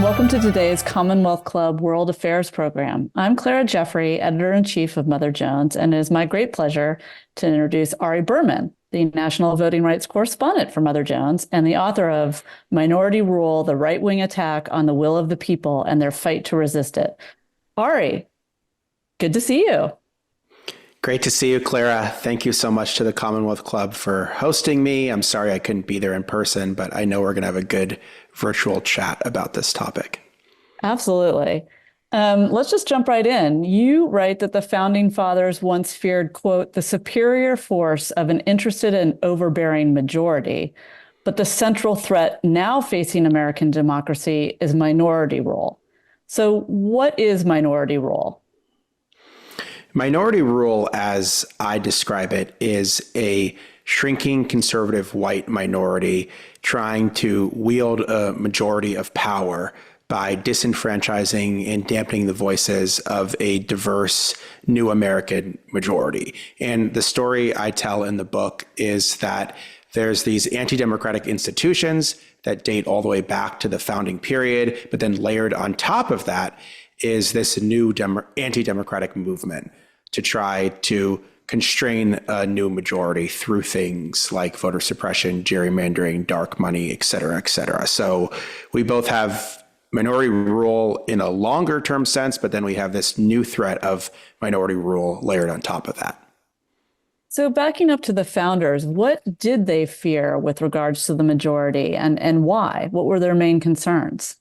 welcome to today's Commonwealth Club World Affairs program. I'm Clara Jeffrey, editor-in-chief of Mother Jones, and it is my great pleasure to introduce Ari Berman, the national voting rights correspondent for Mother Jones and the author of Minority Rule, the Right-Wing Attack on the Will of the People and Their Fight to Resist It. Ari, good to see you. Great to see you, Clara. Thank you so much to the Commonwealth Club for hosting me. I'm sorry I couldn't be there in person, but I know we're going to have a good virtual chat about this topic. Absolutely. Let's just jump right in. You write that the founding fathers once feared, quote, the superior force of an interested and overbearing majority, but the central threat now facing American democracy is minority rule. So what is minority rule? Minority rule, as I describe it, is a shrinking conservative white minority trying to wield a majority of power by disenfranchising and dampening the voices of a diverse new American majority. And the story I tell in the book is that there's these anti-democratic institutions that date all the way back to the founding period, but then layered on top of that is this new anti-democratic movement to try to constrain a new majority through things like voter suppression, gerrymandering, dark money, et cetera, et cetera. So we both have minority rule in a longer term sense, but then we have this new threat of minority rule layered on top of that. So backing up to the founders, what did they fear with regards to the majority and why? What were their main concerns?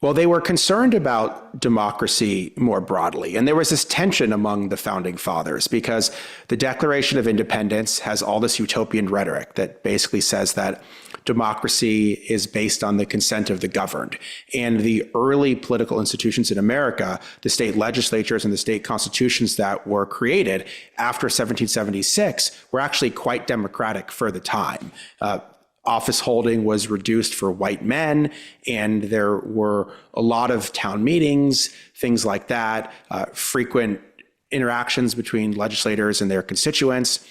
Well, they were concerned about democracy more broadly. And there was this tension among the founding fathers because the Declaration of Independence has all this utopian rhetoric that basically says that democracy is based on the consent of the governed. And the early political institutions in America, the state legislatures and the state constitutions that were created after 1776 were actually quite democratic for the time. Office holding was reduced for white men, and there were a lot of town meetings, things like that, frequent interactions between legislators and their constituents.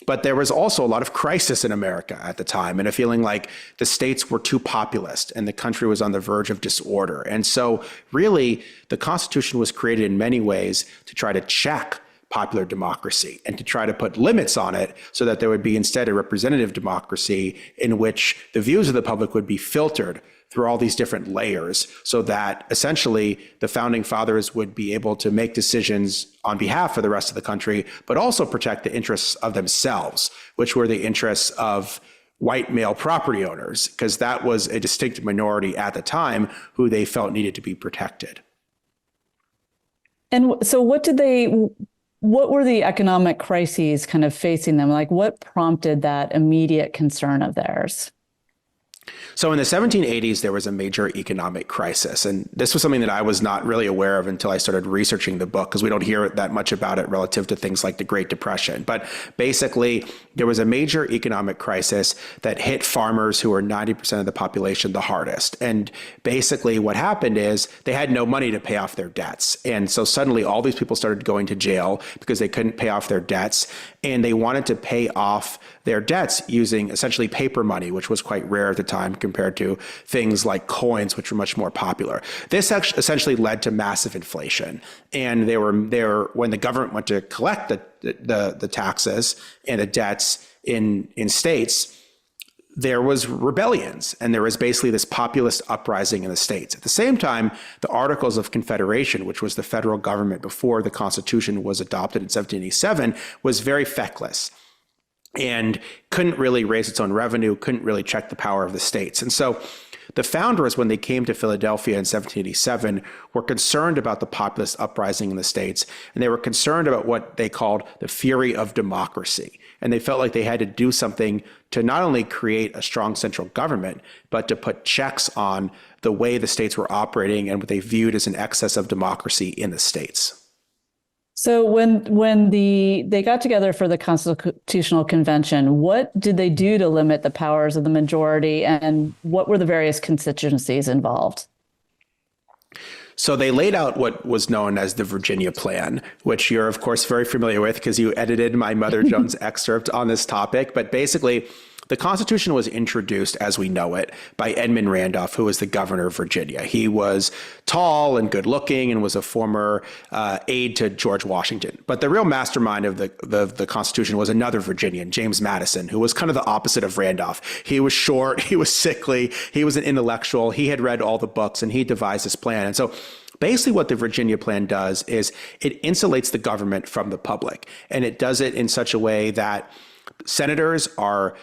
But there was also a lot of crisis in America at the time and a feeling like the states were too populist and the country was on the verge of disorder. And so really, the Constitution was created in many ways to try to check popular democracy and to try to put limits on it so that there would be instead a representative democracy in which the views of the public would be filtered through all these different layers so that essentially the founding fathers would be able to make decisions on behalf of the rest of the country, but also protect the interests of themselves, which were the interests of white male property owners, because that was a distinct minority at the time who they felt needed to be protected. And so what were the economic crises kind of facing them? Like what prompted that immediate concern of theirs? So in the 1780s, there was a major economic crisis. And this was something that I was not really aware of until I started researching the book, because we don't hear that much about it relative to things like the Great Depression. But basically, there was a major economic crisis that hit farmers who were 90% of the population the hardest. And basically what happened is they had no money to pay off their debts. And so suddenly all these people started going to jail because they couldn't pay off their debts. And they wanted to pay off their debts using essentially paper money, which was quite rare at the time compared to things like coins, which were much more popular. This essentially led to massive inflation. And they were there when the government went to collect the taxes and the debts in states. There was rebellions, and there was basically this populist uprising in the states. At the same time, the Articles of Confederation, which was the federal government before the Constitution was adopted in 1787, was very feckless and couldn't really raise its own revenue, couldn't really check the power of the states. And so the founders, when they came to Philadelphia in 1787, were concerned about the populist uprising in the states, and they were concerned about what they called the fury of democracy. And they felt like they had to do something to not only create a strong central government, but to put checks on the way the states were operating and what they viewed as an excess of democracy in the states. So when they got together for the Constitutional Convention, what did they do to limit the powers of the majority, and what were the various constituencies involved? So they laid out what was known as the Virginia Plan, which you're, of course, very familiar with because you edited my Mother Jones excerpt on this topic. But basically, the Constitution was introduced as we know it by Edmund Randolph, who was the governor of Virginia. He was tall and good looking and was a former aide to George Washington. But the real mastermind of the Constitution was another Virginian, James Madison, who was kind of the opposite of Randolph. He was short, he was sickly, he was an intellectual, he had read all the books, and he devised this plan. And so basically what the Virginia plan does is it insulates the government from the public. And it does it in such a way that senators are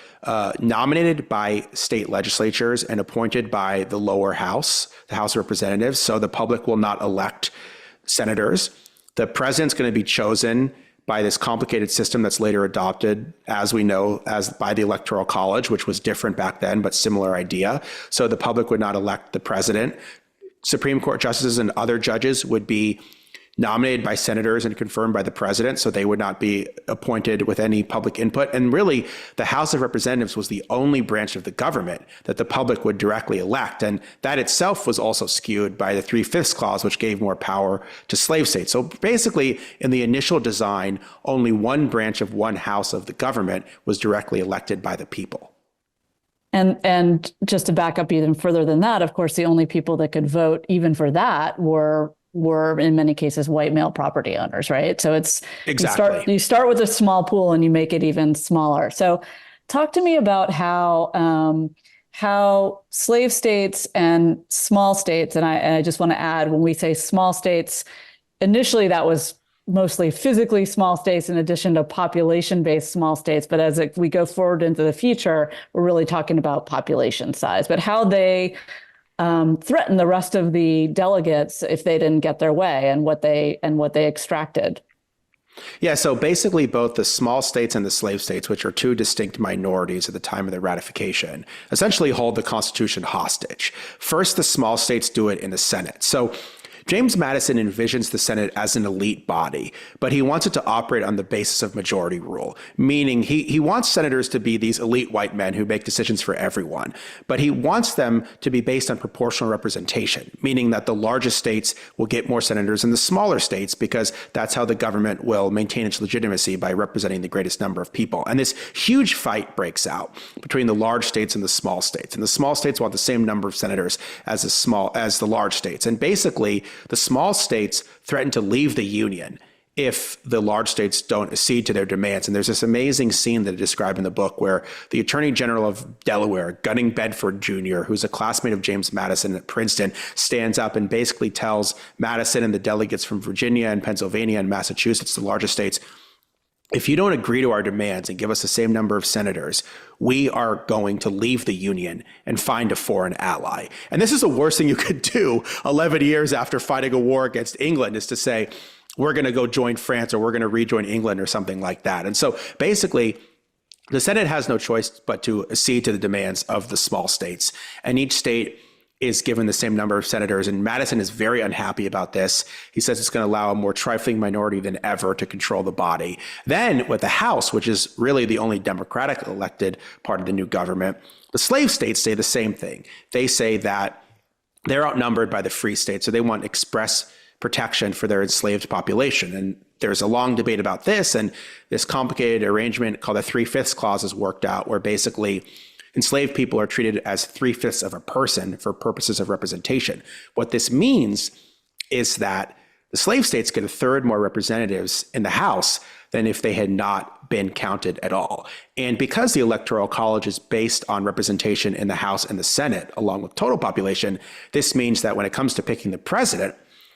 nominated by state legislatures and appointed by the lower house, the House of Representatives. So the public will not elect senators. The president's going to be chosen by this complicated system that's later adopted, as we know, as by the Electoral College, which was different back then, but similar idea. So the public would not elect the president. Supreme Court justices and other judges would be nominated by senators and confirmed by the president, so they would not be appointed with any public input. And really, the House of Representatives was the only branch of the government that the public would directly elect. And that itself was also skewed by the 3/5 clause, which gave more power to slave states. So basically, in the initial design, only one branch of one house of the government was directly elected by the people. And just to back up even further than that, of course, the only people that could vote even for that were in many cases white male property owners, right? So it's exactly you start with a small pool and you make it even smaller. So talk to me about how slave states and small states, and I just want to add, when we say small states, initially that was mostly physically small states in addition to population-based small states. But as we go forward into the future, we're really talking about population size, but how they threaten the rest of the delegates if they didn't get their way, and what they extracted. Yeah, so basically both the small states and the slave states, which are two distinct minorities at the time of the ratification, essentially hold the Constitution hostage. First, the small states do it in the Senate. So James Madison envisions the Senate as an elite body, but he wants it to operate on the basis of majority rule, meaning he wants senators to be these elite white men who make decisions for everyone, but he wants them to be based on proportional representation, meaning that the largest states will get more senators than the smaller states, because that's how the government will maintain its legitimacy, by representing the greatest number of people. And this huge fight breaks out between the large states and the small states. And the small states want the same number of senators as the large states. And basically, the small states threaten to leave the Union if the large states don't accede to their demands. And there's this amazing scene that I describe in the book where the Attorney General of Delaware, Gunning Bedford Jr., who's a classmate of James Madison at Princeton, stands up and basically tells Madison and the delegates from Virginia and Pennsylvania and Massachusetts, the largest states, if you don't agree to our demands and give us the same number of senators, we are going to leave the Union and find a foreign ally. And this is the worst thing you could do 11 years after fighting a war against England, is to say, we're going to go join France, or we're going to rejoin England, or something like that. And so basically, the Senate has no choice but to accede to the demands of the small states. And each state is given the same number of senators. And Madison is very unhappy about this. He says it's going to allow a more trifling minority than ever to control the body. Then with the House, which is really the only Democratic elected part of the new government, the slave states say the same thing. They say that they're outnumbered by the free states, so they want express protection for their enslaved population. And there's a long debate about this, and this complicated arrangement called the 3/5 clause is worked out, where basically enslaved people are treated as 3/5 of a person for purposes of representation. What this means is that the slave states get a third more representatives in the House than if they had not been counted at all. And because the Electoral College is based on representation in the House and the Senate, along with total population, this means that when it comes to picking the president,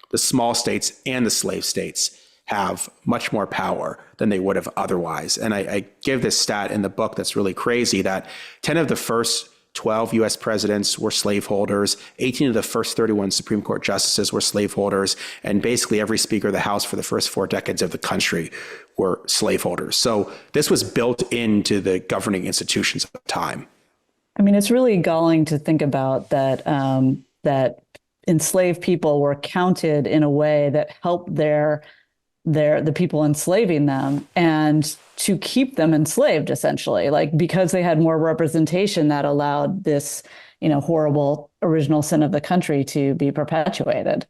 the small states and the slave states have much more power than they would have otherwise. And I give this stat in the book that's really crazy, that 10 of the first 12 U.S. presidents were slaveholders, 18 of the first 31 Supreme Court justices were slaveholders, and basically every Speaker of the House for the first 4 decades of the country were slaveholders. So this was built into the governing institutions of the time. I mean, it's really galling to think about that, that enslaved people were counted in a way that helped the people enslaving them, and to keep them enslaved, essentially, like, because they had more representation, that allowed this, horrible original sin of the country to be perpetuated.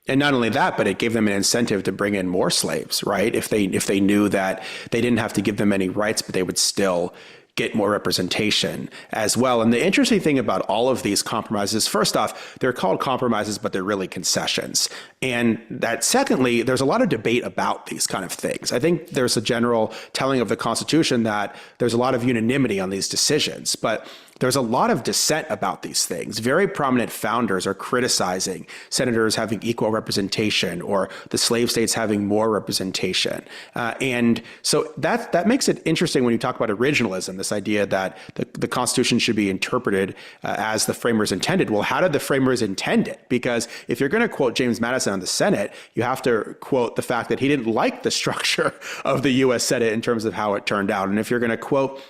And not only that, but it gave them an incentive to bring in more slaves, right? If they knew that they didn't have to give them any rights, but they would still get more representation as well. And the interesting thing about all of these compromises, first off, they're called compromises, but they're really concessions. And that secondly, there's a lot of debate about these kind of things. I think there's a general telling of the Constitution that there's a lot of unanimity on these decisions, but there's a lot of dissent about these things. Very prominent founders are criticizing senators having equal representation or the slave states having more representation. And so that makes it interesting when you talk about originalism, this idea that the Constitution should be interpreted as the framers intended. Well, how did the framers intend it? Because if you're going to quote James Madison on the Senate, you have to quote the fact that he didn't like the structure of the U.S. Senate in terms of how it turned out. And if you're going to quote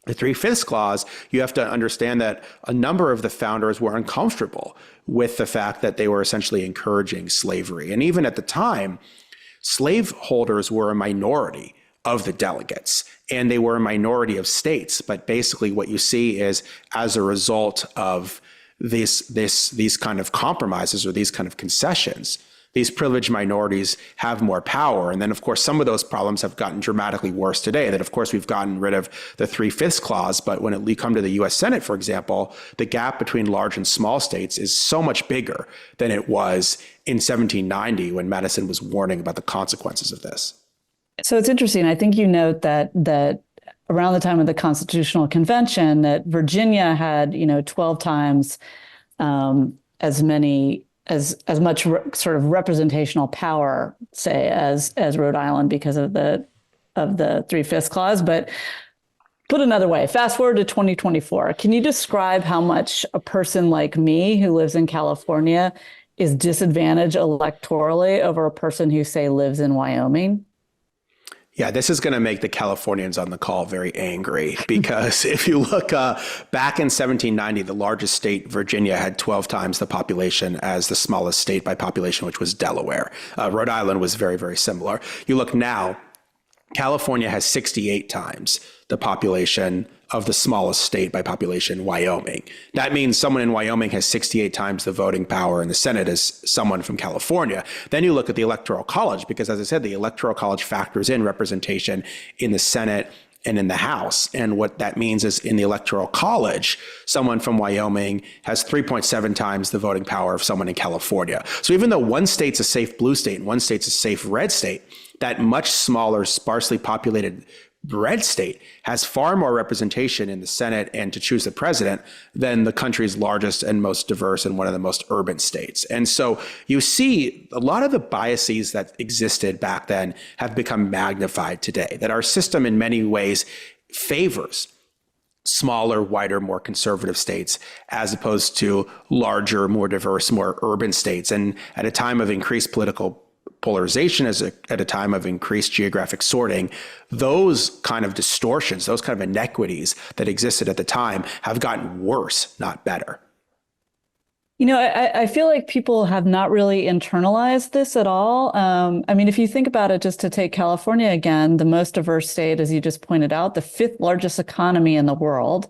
the Three-Fifths Clause, you have to understand that a number of the founders were uncomfortable with the fact that they were essentially encouraging slavery. And even at the time, slaveholders were a minority of the delegates, and they were a minority of states. But basically what you see is, as a result of these kind of compromises or these kind of concessions, these privileged minorities have more power. And then, of course, some of those problems have gotten dramatically worse today. That, of course, we've gotten rid of the Three-Fifths Clause. But when we come to the U.S. Senate, for example, the gap between large and small states is so much bigger than it was in 1790 when Madison was warning about the consequences of this. So it's interesting. I think you note that around the time of the Constitutional Convention, that Virginia had 12 times as much sort of representational power, say, as Rhode Island because of the Three-Fifths Clause. But put another way, fast forward to 2024. Can you describe how much a person like me who lives in California is disadvantaged electorally over a person who, say, lives in Wyoming? Yeah, this is going to make the Californians on the call very angry, because if you look back in 1790, the largest state, Virginia, had 12 times the population as the smallest state by population, which was Delaware. Rhode Island was very, very similar. You look now, California has 68 times the population of the smallest state by population, Wyoming. That means someone in Wyoming has 68 times the voting power in the Senate as someone from California. Then you look at the Electoral College, because as I said, the Electoral College factors in representation in the Senate and in the House. And what that means is, in the Electoral College, someone from Wyoming has 3.7 times the voting power of someone in California. So even though one state's a safe blue state and one state's a safe red state, that much smaller, sparsely populated red state has far more representation in the Senate and to choose the president than the country's largest and most diverse and one of the most urban states. And so you see a lot of the biases that existed back then have become magnified today, that our system in many ways favors smaller, wider, more conservative states as opposed to larger, more diverse, more urban states. And at a time of increased political polarization, at a time of increased geographic sorting, those kind of distortions, those kind of inequities that existed at the time have gotten worse, not better. I feel like people have not really internalized this at all. If you think about it, just to take California again, the most diverse state, as you just pointed out, the fifth largest economy in the world,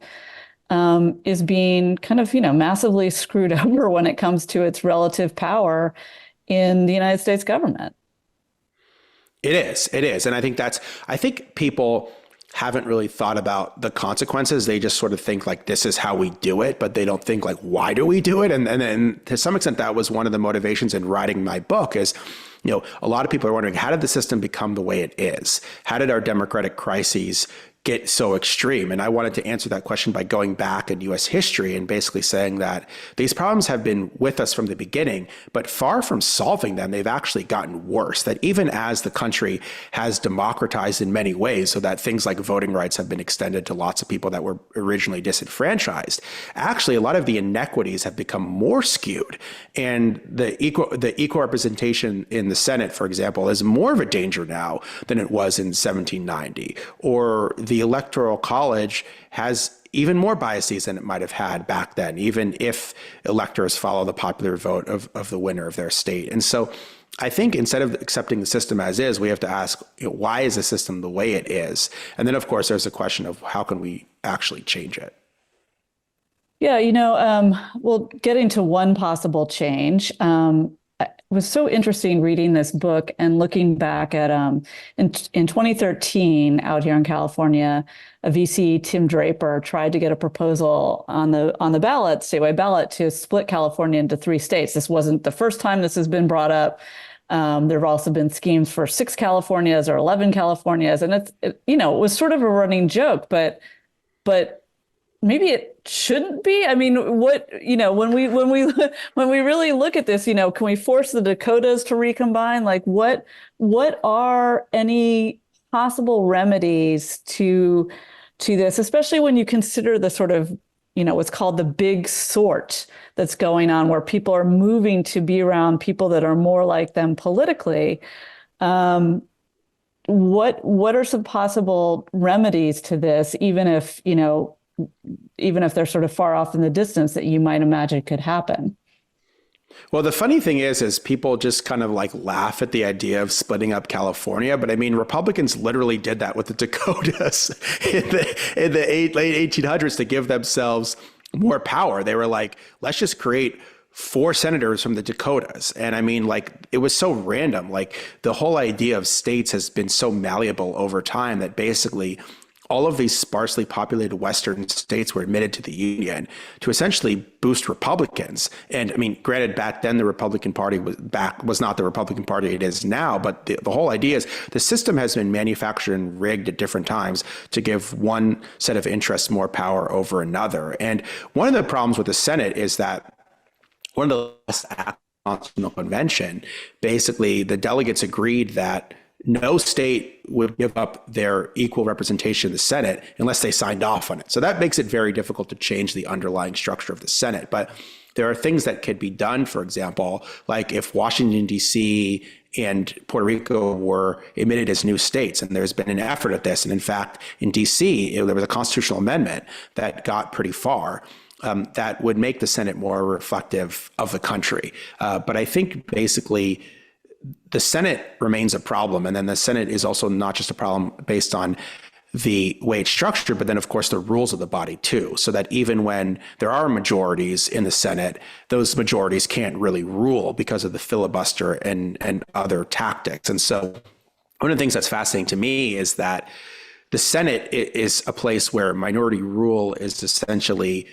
is being kind of, massively screwed over when it comes to its relative power in the United States government. It is. And I think people haven't really thought about the consequences. They just sort of think like, this is how we do it, but they don't think like, why do we do it? And then to some extent, that was one of the motivations in writing my book is, a lot of people are wondering, how did the system become the way it is? How did our democratic crises get so extreme? And I wanted to answer that question by going back in U.S. history and basically saying that these problems have been with us from the beginning, but far from solving them, they've actually gotten worse. That even as the country has democratized in many ways, so that things like voting rights have been extended to lots of people that were originally disenfranchised, actually a lot of the inequities have become more skewed. And the equal representation in the Senate, for example, is more of a danger now than it was in 1790. Or the Electoral College has even more biases than it might have had back then, even if electors follow the popular vote of the winner of their state. And so I think instead of accepting the system as is, we have to ask, why is the system the way it is? And then, of course, there's a question of how can we actually change it? Yeah, getting to one possible change, it was so interesting reading this book and looking back at in 2013 out here in California, a VC, Tim Draper, tried to get a proposal on the ballot, statewide ballot, to split California into 3 states. This wasn't the first time this has been brought up. There have also been schemes for 6 Californias or 11 Californias, and it was sort of a running joke, but maybe it shouldn't be. I mean, when we really look at this, can we force the Dakotas to recombine? Like, what are any possible remedies to this, especially when you consider the sort of, what's called the big sort that's going on, where people are moving to be around people that are more like them politically. What are some possible remedies to this, even if they're sort of far off in the distance, that you might imagine could happen? Well, the funny thing is people just kind of like laugh at the idea of splitting up California. But I mean, Republicans literally did that with the Dakotas in the late 1800s to give themselves more power. They were like, let's just create 4 senators from the Dakotas. And I mean, like, it was so random. Like, the whole idea of states has been so malleable over time that basically all of these sparsely populated Western states were admitted to the Union to essentially boost Republicans. And I mean, granted, back then the Republican Party was not the Republican Party it is now, but the whole idea is the system has been manufactured and rigged at different times to give one set of interests more power over another. And one of the problems with the Senate is that one of the last acts of the Constitutional Convention, basically the delegates agreed that no state would give up their equal representation in the Senate unless they signed off on it. So that makes it very difficult to change the underlying structure of the Senate. But there are things that could be done, for example, like if Washington, D.C. and Puerto Rico were admitted as new states, and there's been an effort at this. And in fact, in D.C., there was a constitutional amendment that got pretty far. That would make the Senate more reflective of the country. But I think basically the Senate remains a problem. And then the Senate is also not just a problem based on the way it's structured, but then, of course, the rules of the body, too, so that even when there are majorities in the Senate, those majorities can't really rule because of the filibuster and other tactics. And so one of the things that's fascinating to me is that the Senate is a place where minority rule is essentially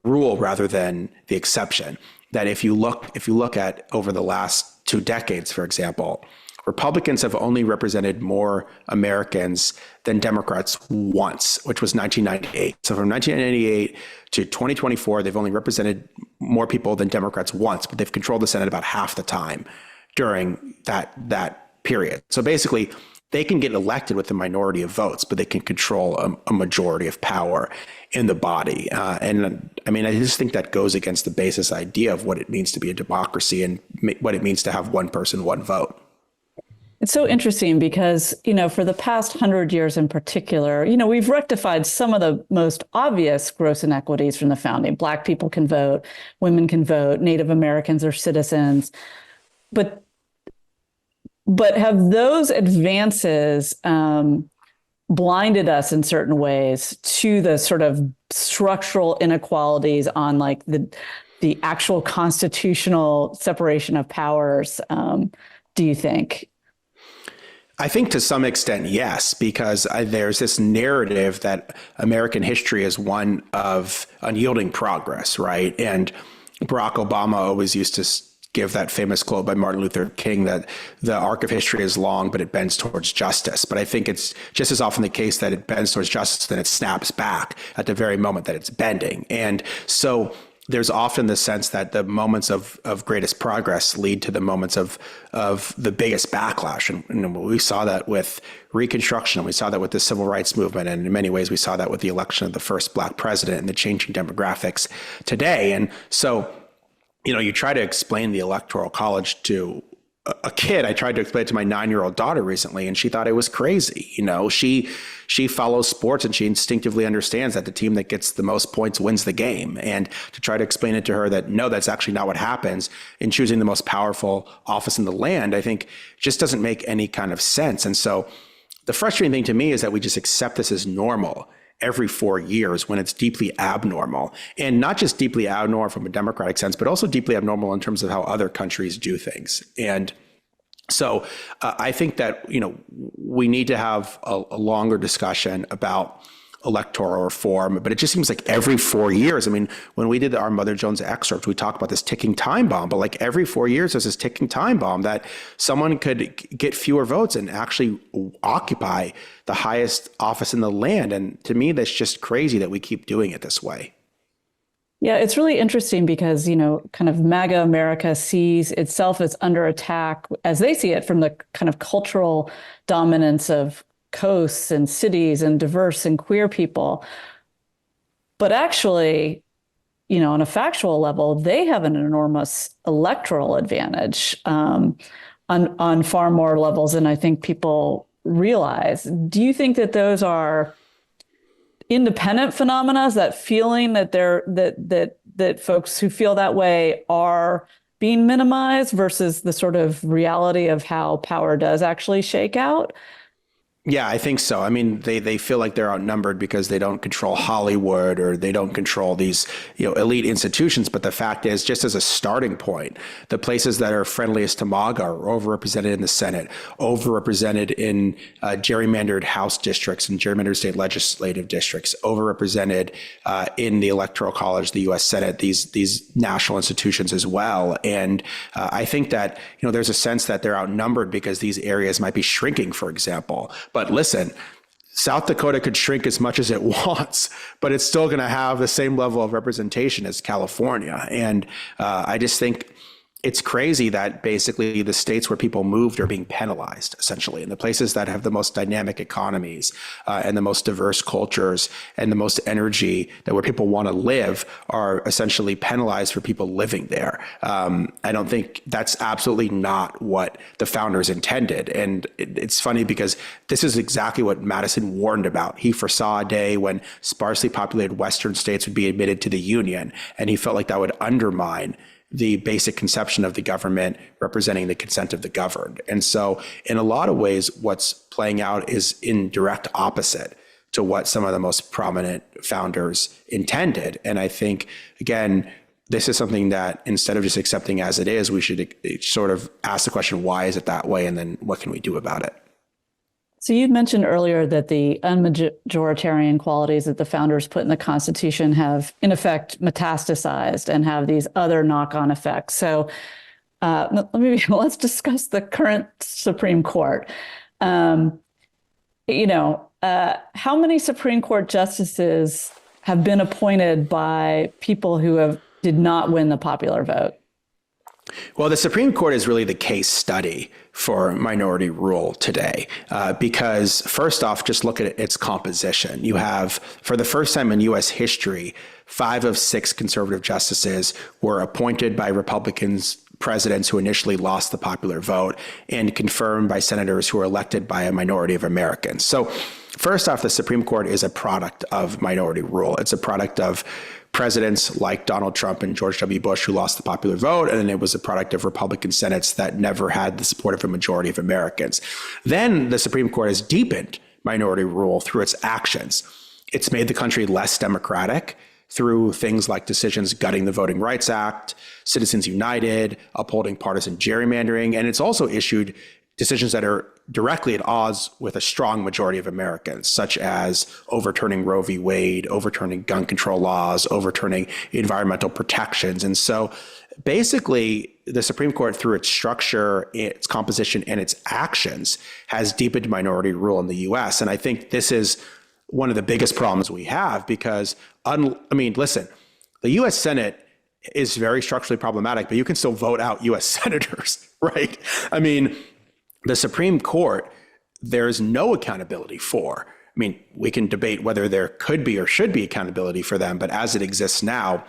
rule rather than the exception. That if you look at over the last 2 decades, for example, Republicans have only represented more Americans than Democrats once, which was 1998. So from 1998 to 2024, they've only represented more people than Democrats once, but they've controlled the Senate about half the time during that period. So basically, they can get elected with a minority of votes, but they can control a majority of power in the body. And I mean, I just think that goes against the basis idea of what it means to be a democracy and what it means to have one person, one vote. It's so interesting because, for the past 100 years in particular, we've rectified some of the most obvious gross inequities from the founding. Black people can vote, women can vote, Native Americans are citizens. But have those advances blinded us in certain ways to the sort of structural inequalities on like the actual constitutional separation of powers, do you think? I think to some extent, yes, because there's this narrative that American history is one of unyielding progress, right? And Barack Obama always used to give that famous quote by Martin Luther King that the arc of history is long, but it bends towards justice. But I think it's just as often the case that it bends towards justice, then it snaps back at the very moment that it's bending. And so there's often the sense that the moments of greatest progress lead to the moments of the biggest backlash. And we saw that with Reconstruction, we saw that with the Civil Rights Movement, and in many ways we saw that with the election of the first Black president and the changing demographics today. And so, you try to explain the Electoral College to a kid. I tried to explain it to my 9-year-old daughter recently, and she thought it was crazy. She follows sports and she instinctively understands that the team that gets the most points wins the game. And to try to explain it to her that, no, that's actually not what happens in choosing the most powerful office in the land, I think just doesn't make any kind of sense. And so the frustrating thing to me is that we just accept this as normal. every 4 years when it's deeply abnormal, and not just deeply abnormal from a democratic sense, but also deeply abnormal in terms of how other countries do things. And so I think that, we need to have a longer discussion about electoral reform, but it just seems like every 4 years. I mean, when we did our Mother Jones excerpt, we talked about this ticking time bomb, but like every 4 years, there's this ticking time bomb that someone could get fewer votes and actually occupy the highest office in the land. And to me, that's just crazy that we keep doing it this way. Yeah, it's really interesting because, kind of MAGA America sees itself as under attack, as they see it, from the kind of cultural dominance of coasts and cities and diverse and queer people. But actually, on a factual level, they have an enormous electoral advantage on far more levels than I think people realize. Do you think that those are independent phenomena, that feeling that that folks who feel that way are being minimized versus the sort of reality of how power does actually shake out? Yeah, I think so. I mean, they feel like they're outnumbered because they don't control Hollywood or they don't control these, elite institutions. But the fact is, just as a starting point, the places that are friendliest to MAGA are overrepresented in the Senate, overrepresented in gerrymandered House districts and gerrymandered state legislative districts, overrepresented in the Electoral College, the U.S. Senate, these national institutions as well. And I think that, there's a sense that they're outnumbered because these areas might be shrinking, for example. But listen, South Dakota could shrink as much as it wants, but it's still going to have the same level of representation as California. And I just think it's crazy that basically the states where people moved are being penalized, essentially, and the places that have the most dynamic economies and the most diverse cultures and the most energy, that where people want to live, are essentially penalized for people living there. I don't think that's absolutely not what the founders intended. And it's funny because this is exactly what Madison warned about. He foresaw a day when sparsely populated Western states would be admitted to the Union, and he felt like that would undermine the basic conception of the government representing the consent of the governed. And so in a lot of ways, what's playing out is in direct opposite to what some of the most prominent founders intended. And I think, again, this is something that instead of just accepting as it is, we should sort of ask the question, why is it that way? And then what can we do about it? So you mentioned earlier that the unmajoritarian qualities that the founders put in the Constitution have, in effect, metastasized and have these other knock-on effects. So let's discuss the current Supreme Court. How many Supreme Court justices have been appointed by people who did not win the popular vote? Well, the Supreme Court is really the case study for minority rule today, because first off, just look at its composition. You have, for the first time in U.S. history, 5 of 6 conservative justices were appointed by Republicans presidents who initially lost the popular vote and confirmed by senators who were elected by a minority of Americans. So first off, the Supreme Court is a product of minority rule. It's a product of presidents like Donald Trump and George W. Bush who lost the popular vote, and then it was a product of Republican Senates that never had the support of a majority of Americans. Then the Supreme Court has deepened minority rule through its actions. It's made the country less democratic through things like decisions gutting the Voting Rights Act, Citizens United, upholding partisan gerrymandering, and it's also issued decisions that are directly at odds with a strong majority of Americans, such as overturning Roe v. Wade, overturning gun control laws, overturning environmental protections. And so basically, the Supreme Court, through its structure, its composition, and its actions, has deepened minority rule in the U.S. And I think this is one of the biggest problems we have because, listen, the U.S. Senate is very structurally problematic, but you can still vote out U.S. senators, right? I mean, the Supreme Court, there's no accountability for. We can debate whether there could be or should be accountability for them, but as it exists now,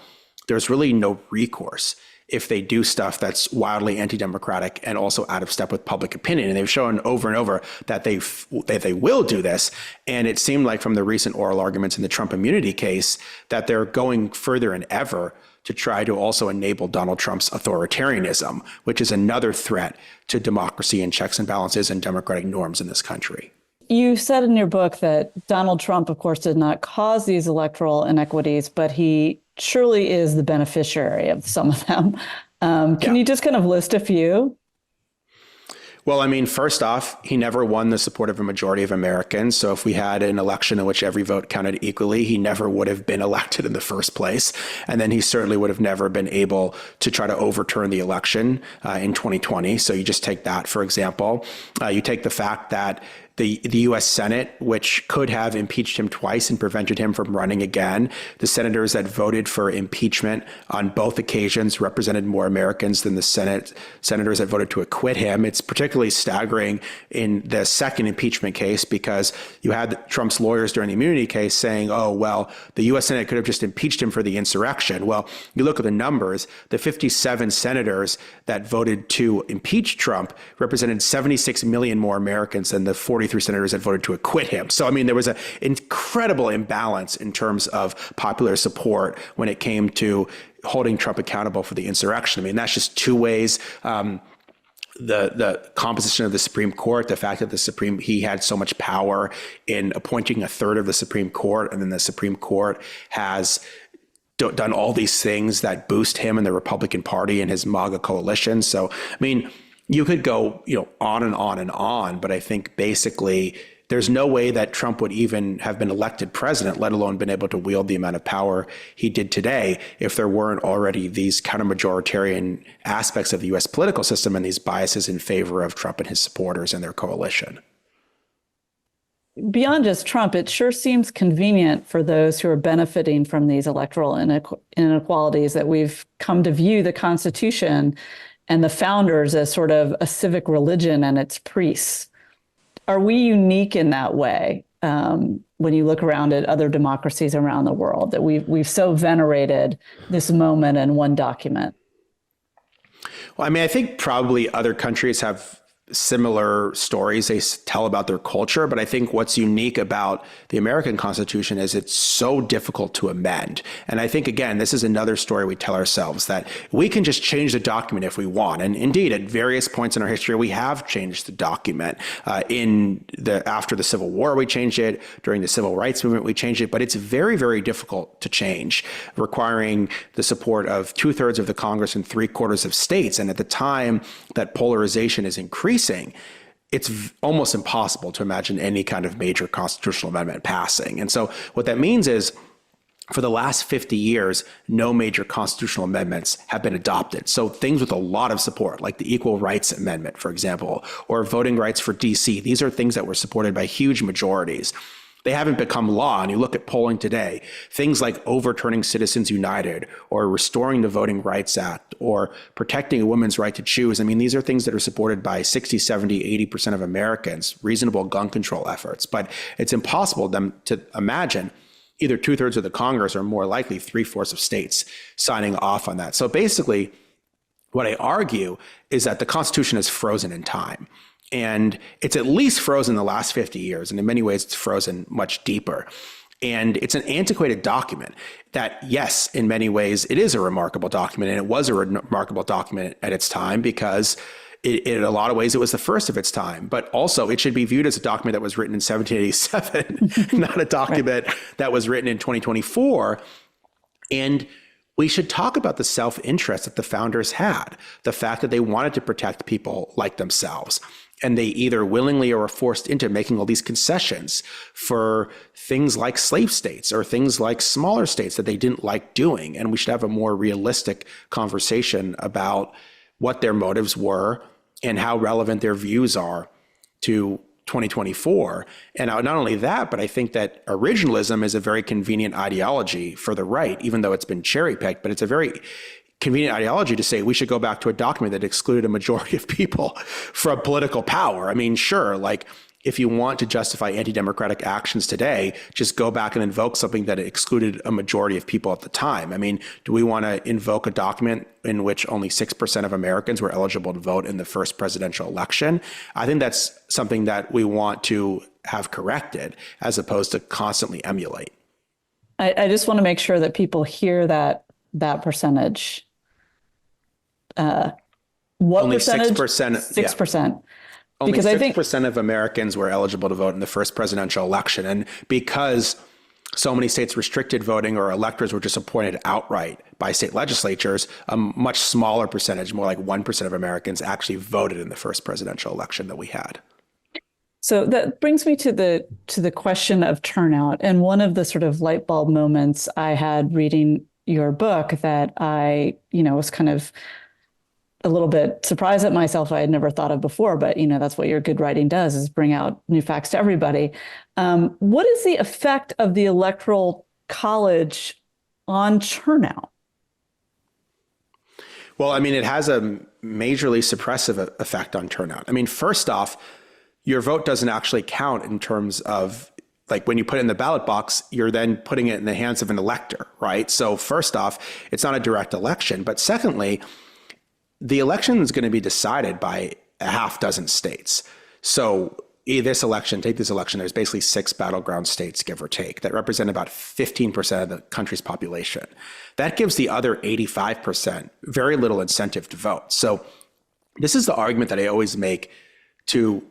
there's really no recourse if they do stuff that's wildly anti-democratic and also out of step with public opinion. And they've shown over and over that they will do this. And it seemed like from the recent oral arguments in the Trump immunity case that they're going further than ever to try to also enable Donald Trump's authoritarianism, which is another threat to democracy and checks and balances and democratic norms in this country. you said in your book that Donald Trump, of course, did not cause these electoral inequities, but he surely is the beneficiary of some of them. Can you just kind of list a few? Well, I mean, first off, he never won the support of a majority of Americans. So if we had an election in which every vote counted equally, he never would have been elected in the first place. And then he certainly would have never been able to try to overturn the election in 2020. So you just take that, for example. You take the fact that the U.S. Senate, which could have impeached him twice and prevented him from running again. The senators that voted for impeachment on both occasions represented more Americans than the senators that voted to acquit him. It's particularly staggering in the second impeachment case because you had Trump's lawyers during the immunity case saying, oh, well, the U.S. Senate could have just impeached him for the insurrection. Well, you look at the numbers, the 57 senators that voted to impeach Trump represented 76 million more Americans than the 43 senators that voted to acquit him. So, I mean, there was an incredible imbalance in terms of popular support when it came to holding Trump accountable for the insurrection. I mean, that's just two ways. The composition of the Supreme Court, the fact that he had so much power in appointing a third of the Supreme Court, and then the Supreme Court has done all these things that boost him and the Republican Party and his MAGA coalition. So, I mean, you could go, on and on and on, but I think basically there's no way that Trump would even have been elected president, let alone been able to wield the amount of power he did today, if there weren't already these counter-majoritarian aspects of the U.S. political system and these biases in favor of Trump and his supporters and their coalition. Beyond just Trump, it sure seems convenient for those who are benefiting from these electoral inequalities that we've come to view the Constitution and the founders as sort of a civic religion and its priests. Are we unique in that way when you look around at other democracies around the world, that we've so venerated this moment in one document? Well, I mean, I think probably other countries have similar stories they tell about their culture, but I think what's unique about the American Constitution is it's so difficult to amend. And I think, again, this is another story we tell ourselves, that we can just change the document if we want. And indeed, at various points in our history, we have changed the document. After the Civil War, we changed it. During the Civil Rights Movement, we changed it. But it's very, very difficult to change, requiring the support of 2/3 of the Congress and 3/4 of states. And at the time that polarization is increasing, it's almost impossible to imagine any kind of major constitutional amendment passing. And so what that means is, for the last 50 years, no major constitutional amendments have been adopted. So things with a lot of support, like the Equal Rights Amendment, for example, or voting rights for DC, these are things that were supported by huge majorities. They haven't become law. And you look at polling today, things like overturning Citizens United or restoring the Voting Rights Act or protecting a woman's right to choose. I mean, these are things that are supported by 60, 70, 80% of Americans, reasonable gun control efforts. But it's impossible to imagine either 2/3 of the Congress or more likely 3/4 of states signing off on that. So basically, what I argue is that the Constitution is frozen in time. And it's at least frozen the last 50 years. And in many ways, it's frozen much deeper. And it's an antiquated document that, yes, in many ways, it is a remarkable document. And it was a remarkable document at its time because in a lot of ways, it was the first of its time. But also, it should be viewed as a document that was written in 1787, not a document that was written in 2024. And we should talk about the self-interest that the founders had, the fact that they wanted to protect people like themselves. And they either willingly or were forced into making all these concessions for things like slave states or things like smaller states that they didn't like doing. And we should have a more realistic conversation about what their motives were and how relevant their views are to 2024. And not only that, but I think that originalism is a very convenient ideology for the right, even though it's been cherry-picked, but it's a very convenient ideology to say we should go back to a document that excluded a majority of people from political power. I mean, sure, like if you want to justify anti-democratic actions today, just go back and invoke something that excluded a majority of people at the time. I mean, do we want to invoke a document in which only 6% of Americans were eligible to vote in the first presidential election? I think that's something that we want to have corrected as opposed to constantly emulate. I just want to make sure that people hear that percentage. What Only percentage? 6%. 6%. Only Because I think 6% of Americans were eligible to vote in the first presidential election. And because so many states restricted voting or electors were just appointed outright by state legislatures, a much smaller percentage, more like 1% of Americans actually voted in the first presidential election that we had. so that brings me to the question of turnout. And one of the sort of light bulb moments I had reading your book that I, was kind of a little bit surprised at myself. I had never thought of before, but that's what your good writing does, is bring out new facts to everybody. What is the effect of the Electoral College on turnout? Well, I mean, it has a majorly suppressive effect on turnout. I mean, first off, your vote doesn't actually count in terms of, like, when you put it in the ballot box, you're then putting it in the hands of an elector, right? So first off, it's not a direct election. But secondly, the election is going to be decided by a half dozen states. So take this election, there's basically 6 battleground states, give or take, that represent about 15% of the country's population. That gives the other 85% very little incentive to vote. So this is the argument that I always make to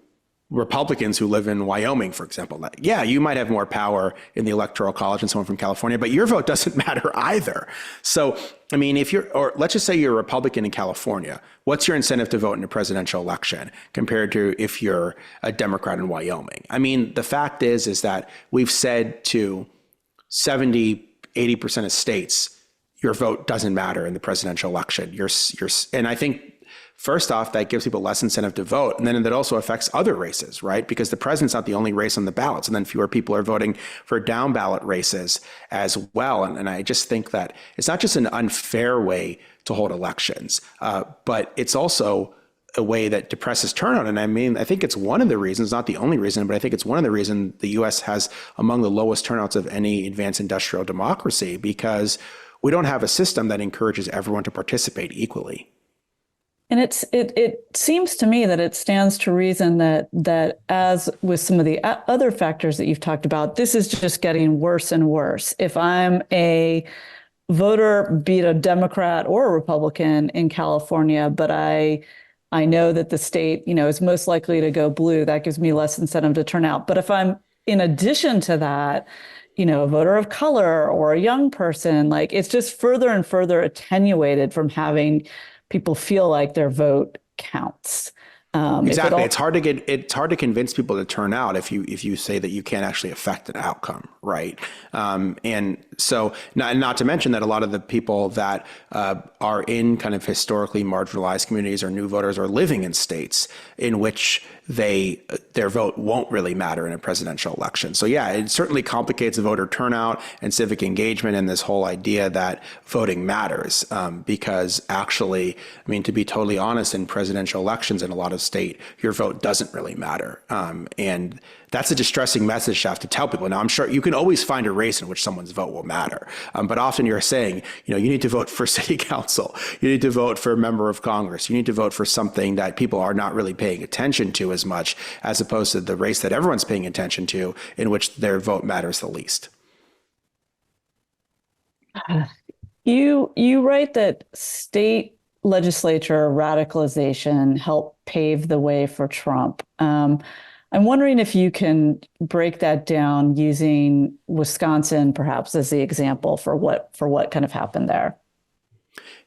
Republicans who live in Wyoming, for example. That, yeah, you might have more power in the Electoral College than someone from California, but your vote doesn't matter either. So, I mean, or let's just say you're a Republican in California, what's your incentive to vote in a presidential election compared to if you're a Democrat in Wyoming? I mean, the fact is that we've said to 70, 80% of states, your vote doesn't matter in the presidential election. And I think, first off, that gives people less incentive to vote. And then that also affects other races, right? Because the president's not the only race on the ballots. And then fewer people are voting for down ballot races as well. And I just think that it's not just an unfair way to hold elections, but it's also a way that depresses turnout. And I mean, I think it's one of the reasons, not the only reason, but I think it's one of the reasons the US has among the lowest turnouts of any advanced industrial democracy, because we don't have a system that encourages everyone to participate equally. And it seems to me that it stands to reason that as with some of the other factors that you've talked about, this is just getting worse and worse. If I'm a voter, be it a Democrat or a Republican in California, but I know that the state, is most likely to go blue, that gives me less incentive to turn out. But if I'm, in addition to that, a voter of color or a young person, like, it's just further and further attenuated from having people feel like their vote counts. Exactly. It's hard to convince people to turn out if you say that you can't actually affect an outcome, right? And so, not to mention that a lot of the people that are in kind of historically marginalized communities or new voters are living in states in which their vote won't really matter in a presidential election. So yeah, it certainly complicates voter turnout and civic engagement and this whole idea that voting matters, because actually, I mean, to be totally honest, in presidential elections in a lot of state, your vote doesn't really matter. And that's a distressing message to have to tell people. Now, I'm sure you can always find a race in which someone's vote will matter. But often you're saying, you need to vote for city council. You need to vote for a member of Congress. You need to vote for something that people are not really paying attention to as much, as opposed to the race that everyone's paying attention to, in which their vote matters the least. You write that state legislature radicalization helped pave the way for Trump. I'm wondering if you can break that down using Wisconsin perhaps as the example for what kind of happened there.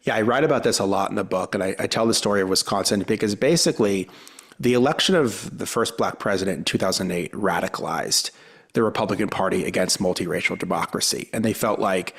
Yeah, I write about this a lot in the book, and I tell the story of Wisconsin because basically the election of the first Black president in 2008 radicalized the Republican Party against multiracial democracy. And they felt like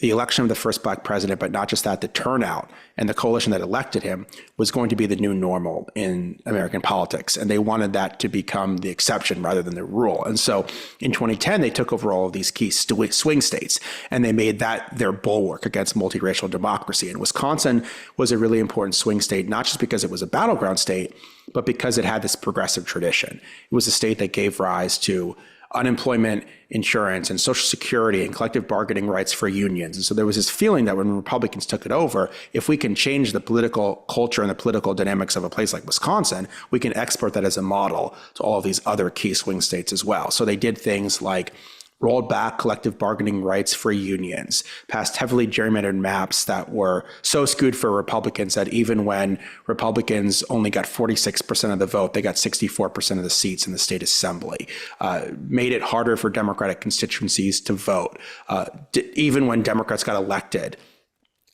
the election of the first Black president, but not just that, the turnout and the coalition that elected him was going to be the new normal in American politics. And they wanted that to become the exception rather than the rule. And so in 2010, they took over all of these key swing states, and they made that their bulwark against multiracial democracy. And Wisconsin was a really important swing state, not just because it was a battleground state, but because it had this progressive tradition. It was a state that gave rise to unemployment insurance and Social Security and collective bargaining rights for unions. And so there was this feeling that when Republicans took it over, if we can change the political culture and the political dynamics of a place like Wisconsin, we can export that as a model to all of these other key swing states as well. So they did things like rolled back collective bargaining rights for unions, passed heavily gerrymandered maps that were so skewed for Republicans that even when Republicans only got 46% of the vote, they got 64% of the seats in the state assembly, made it harder for Democratic constituencies to vote. Even when Democrats got elected,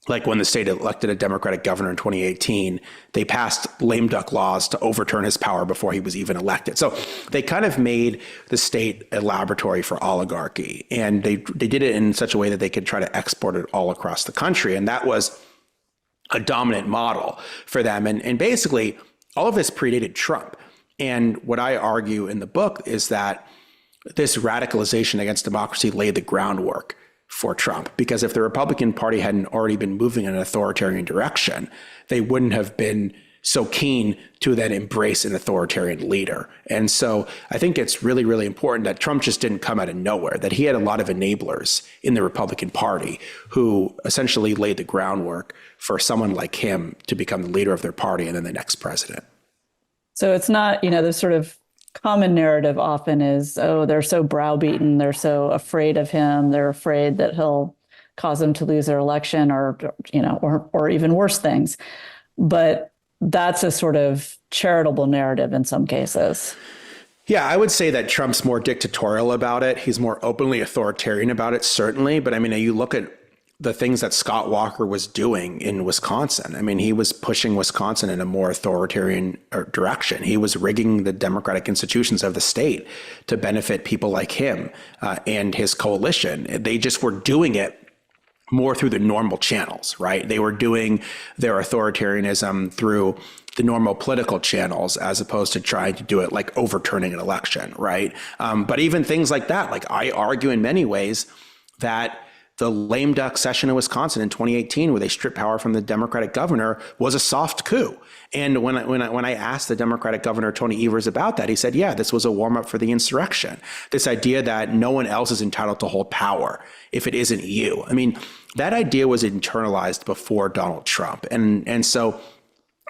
like when the state elected a Democratic governor in 2018, they passed lame duck laws to overturn his power before he was even elected. So they kind of made the state a laboratory for oligarchy. And they did it in such a way that they could try to export it all across the country. And that was a dominant model for them. And basically, all of this predated Trump. And what I argue in the book is that this radicalization against democracy laid the groundwork for Trump, because if the Republican Party hadn't already been moving in an authoritarian direction, they wouldn't have been so keen to then embrace an authoritarian leader. And so I think it's really, really important that Trump just didn't come out of nowhere, that he had a lot of enablers in the Republican Party who essentially laid the groundwork for someone like him to become the leader of their party and then the next president. So it's not, the sort of common narrative often is, oh, they're so browbeaten, they're so afraid of him, they're afraid that he'll cause them to lose their election or even worse things. But that's a sort of charitable narrative in some cases. Yeah, I would say that Trump's more dictatorial about it. He's more openly authoritarian about it, certainly. But I mean, you look at the things that Scott Walker was doing in Wisconsin. I mean, he was pushing Wisconsin in a more authoritarian direction. He was rigging the democratic institutions of the state to benefit people like him and his coalition. They just were doing it more through the normal channels, right? They were doing their authoritarianism through the normal political channels as opposed to trying to do it like overturning an election, right? But even things like that, like I argue in many ways that the lame duck session in Wisconsin in 2018, where they stripped power from the Democratic governor, was a soft coup. And when I asked the Democratic governor, Tony Evers, about that, he said, yeah, this was a warm up for the insurrection. This idea that no one else is entitled to hold power if it isn't you. I mean, that idea was internalized before Donald Trump. And so,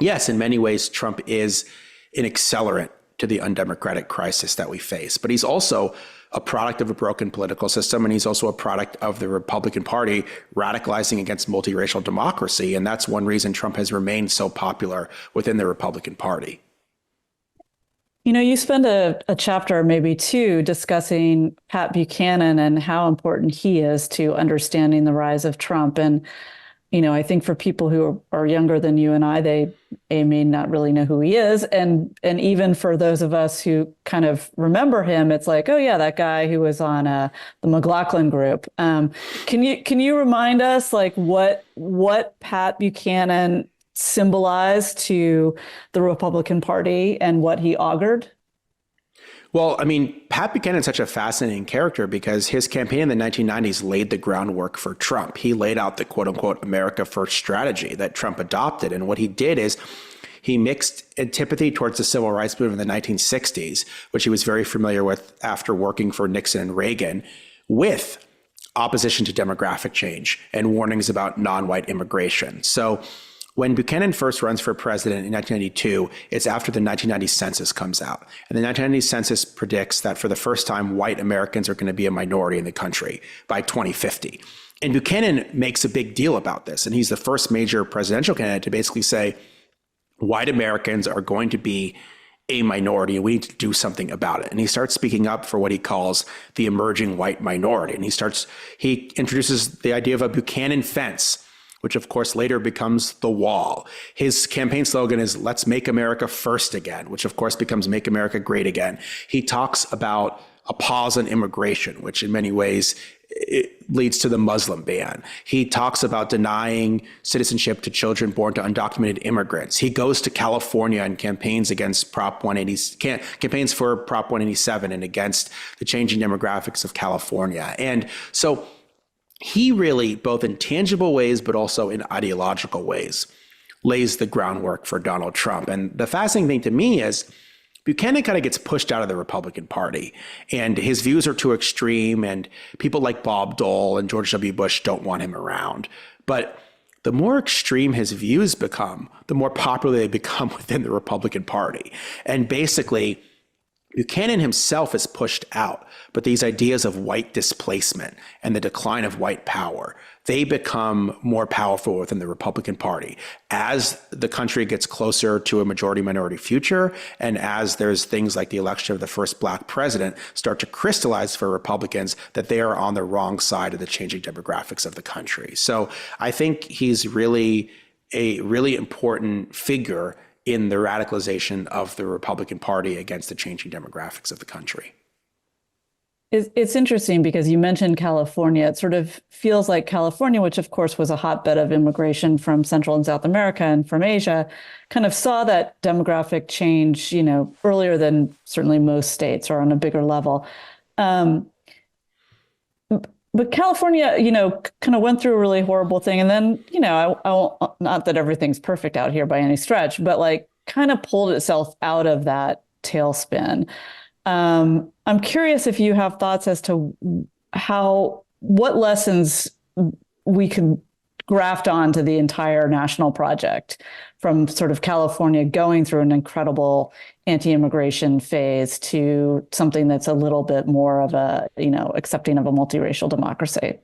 yes, in many ways, Trump is an accelerant to the undemocratic crisis that we face. But he's also a product of a broken political system, and he's also a product of the Republican Party radicalizing against multiracial democracy. And that's one reason Trump has remained so popular within the Republican Party. You spend a chapter, maybe two, discussing Pat Buchanan and how important he is to understanding the rise of Trump. And I think for people who are younger than you and I, they may not really know who he is. And even for those of us who kind of remember him, it's like, oh, yeah, that guy who was on the McLaughlin group. Can you remind us like what Pat Buchanan symbolized to the Republican Party and what he augured? Well, I mean, Pat Buchanan is such a fascinating character because his campaign in the 1990s laid the groundwork for Trump. He laid out the quote unquote America First strategy that Trump adopted. And what he did is he mixed antipathy towards the civil rights movement in the 1960s, which he was very familiar with after working for Nixon and Reagan, with opposition to demographic change and warnings about non-white immigration. So when Buchanan first runs for president in 1992, it's after the 1990 census comes out. And the 1990 census predicts that for the first time, white Americans are going to be a minority in the country by 2050. And Buchanan makes a big deal about this. And he's the first major presidential candidate to basically say, white Americans are going to be a minority and we need to do something about it. And he starts speaking up for what he calls the emerging white minority. And he introduces the idea of a Buchanan fence, which of course later becomes the wall. His campaign slogan is "Let's make America first again," which of course becomes "Make America great again." He talks about a pause on immigration, which in many ways it leads to the Muslim ban. He talks about denying citizenship to children born to undocumented immigrants. He goes to California and campaigns against campaigns for Prop 187 and against the changing demographics of California. And so he really, both in tangible ways, but also in ideological ways, lays the groundwork for Donald Trump. And the fascinating thing to me is Buchanan kind of gets pushed out of the Republican Party and his views are too extreme and people like Bob Dole and George W. Bush don't want him around. But the more extreme his views become, the more popular they become within the Republican Party. And basically, Buchanan himself is pushed out, but these ideas of white displacement and the decline of white power, they become more powerful within the Republican Party as the country gets closer to a majority-minority future, and as there's things like the election of the first Black president start to crystallize for Republicans that they are on the wrong side of the changing demographics of the country. So I think he's really a really important figure in the radicalization of the Republican Party against the changing demographics of the country. It's interesting because you mentioned California. It sort of feels like California, which of course was a hotbed of immigration from Central and South America and from Asia, kind of saw that demographic change, earlier than certainly most states or on a bigger level. But California, kind of went through a really horrible thing. And then, not that everything's perfect out here by any stretch, but like kind of pulled itself out of that tailspin. I'm curious if you have thoughts as to what lessons we could graft onto the entire national project from sort of California going through an incredible anti-immigration phase to something that's a little bit more of a, accepting of a multiracial democracy.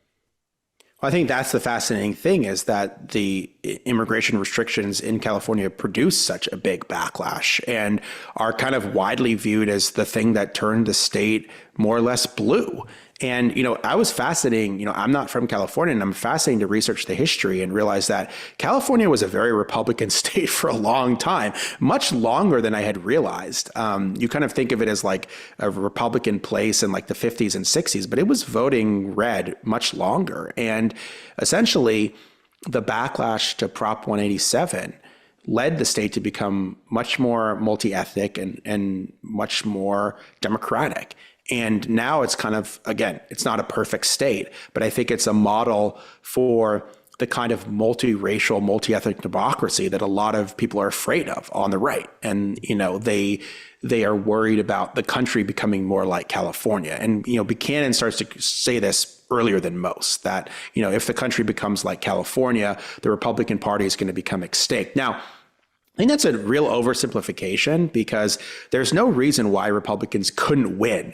Well, I think that's the fascinating thing, is that the immigration restrictions in California produced such a big backlash and are kind of widely viewed as the thing that turned the state more or less blue. And, I was fascinating, I'm not from California, and I'm fascinated to research the history and realize that California was a very Republican state for a long time, much longer than I had realized. You kind of think of it as like a Republican place in like the 50s and 60s, but it was voting red much longer. And essentially, the backlash to Prop 187 led the state to become much more multi-ethnic and much more democratic. And now it's kind of, again, it's not a perfect state, but I think it's a model for the kind of multiracial, multi-ethnic democracy that a lot of people are afraid of on the right. And, they are worried about the country becoming more like California. And, Buchanan starts to say this earlier than most, that, if the country becomes like California, the Republican Party is going to become extinct. Now, I think that's a real oversimplification, because there's no reason why Republicans couldn't win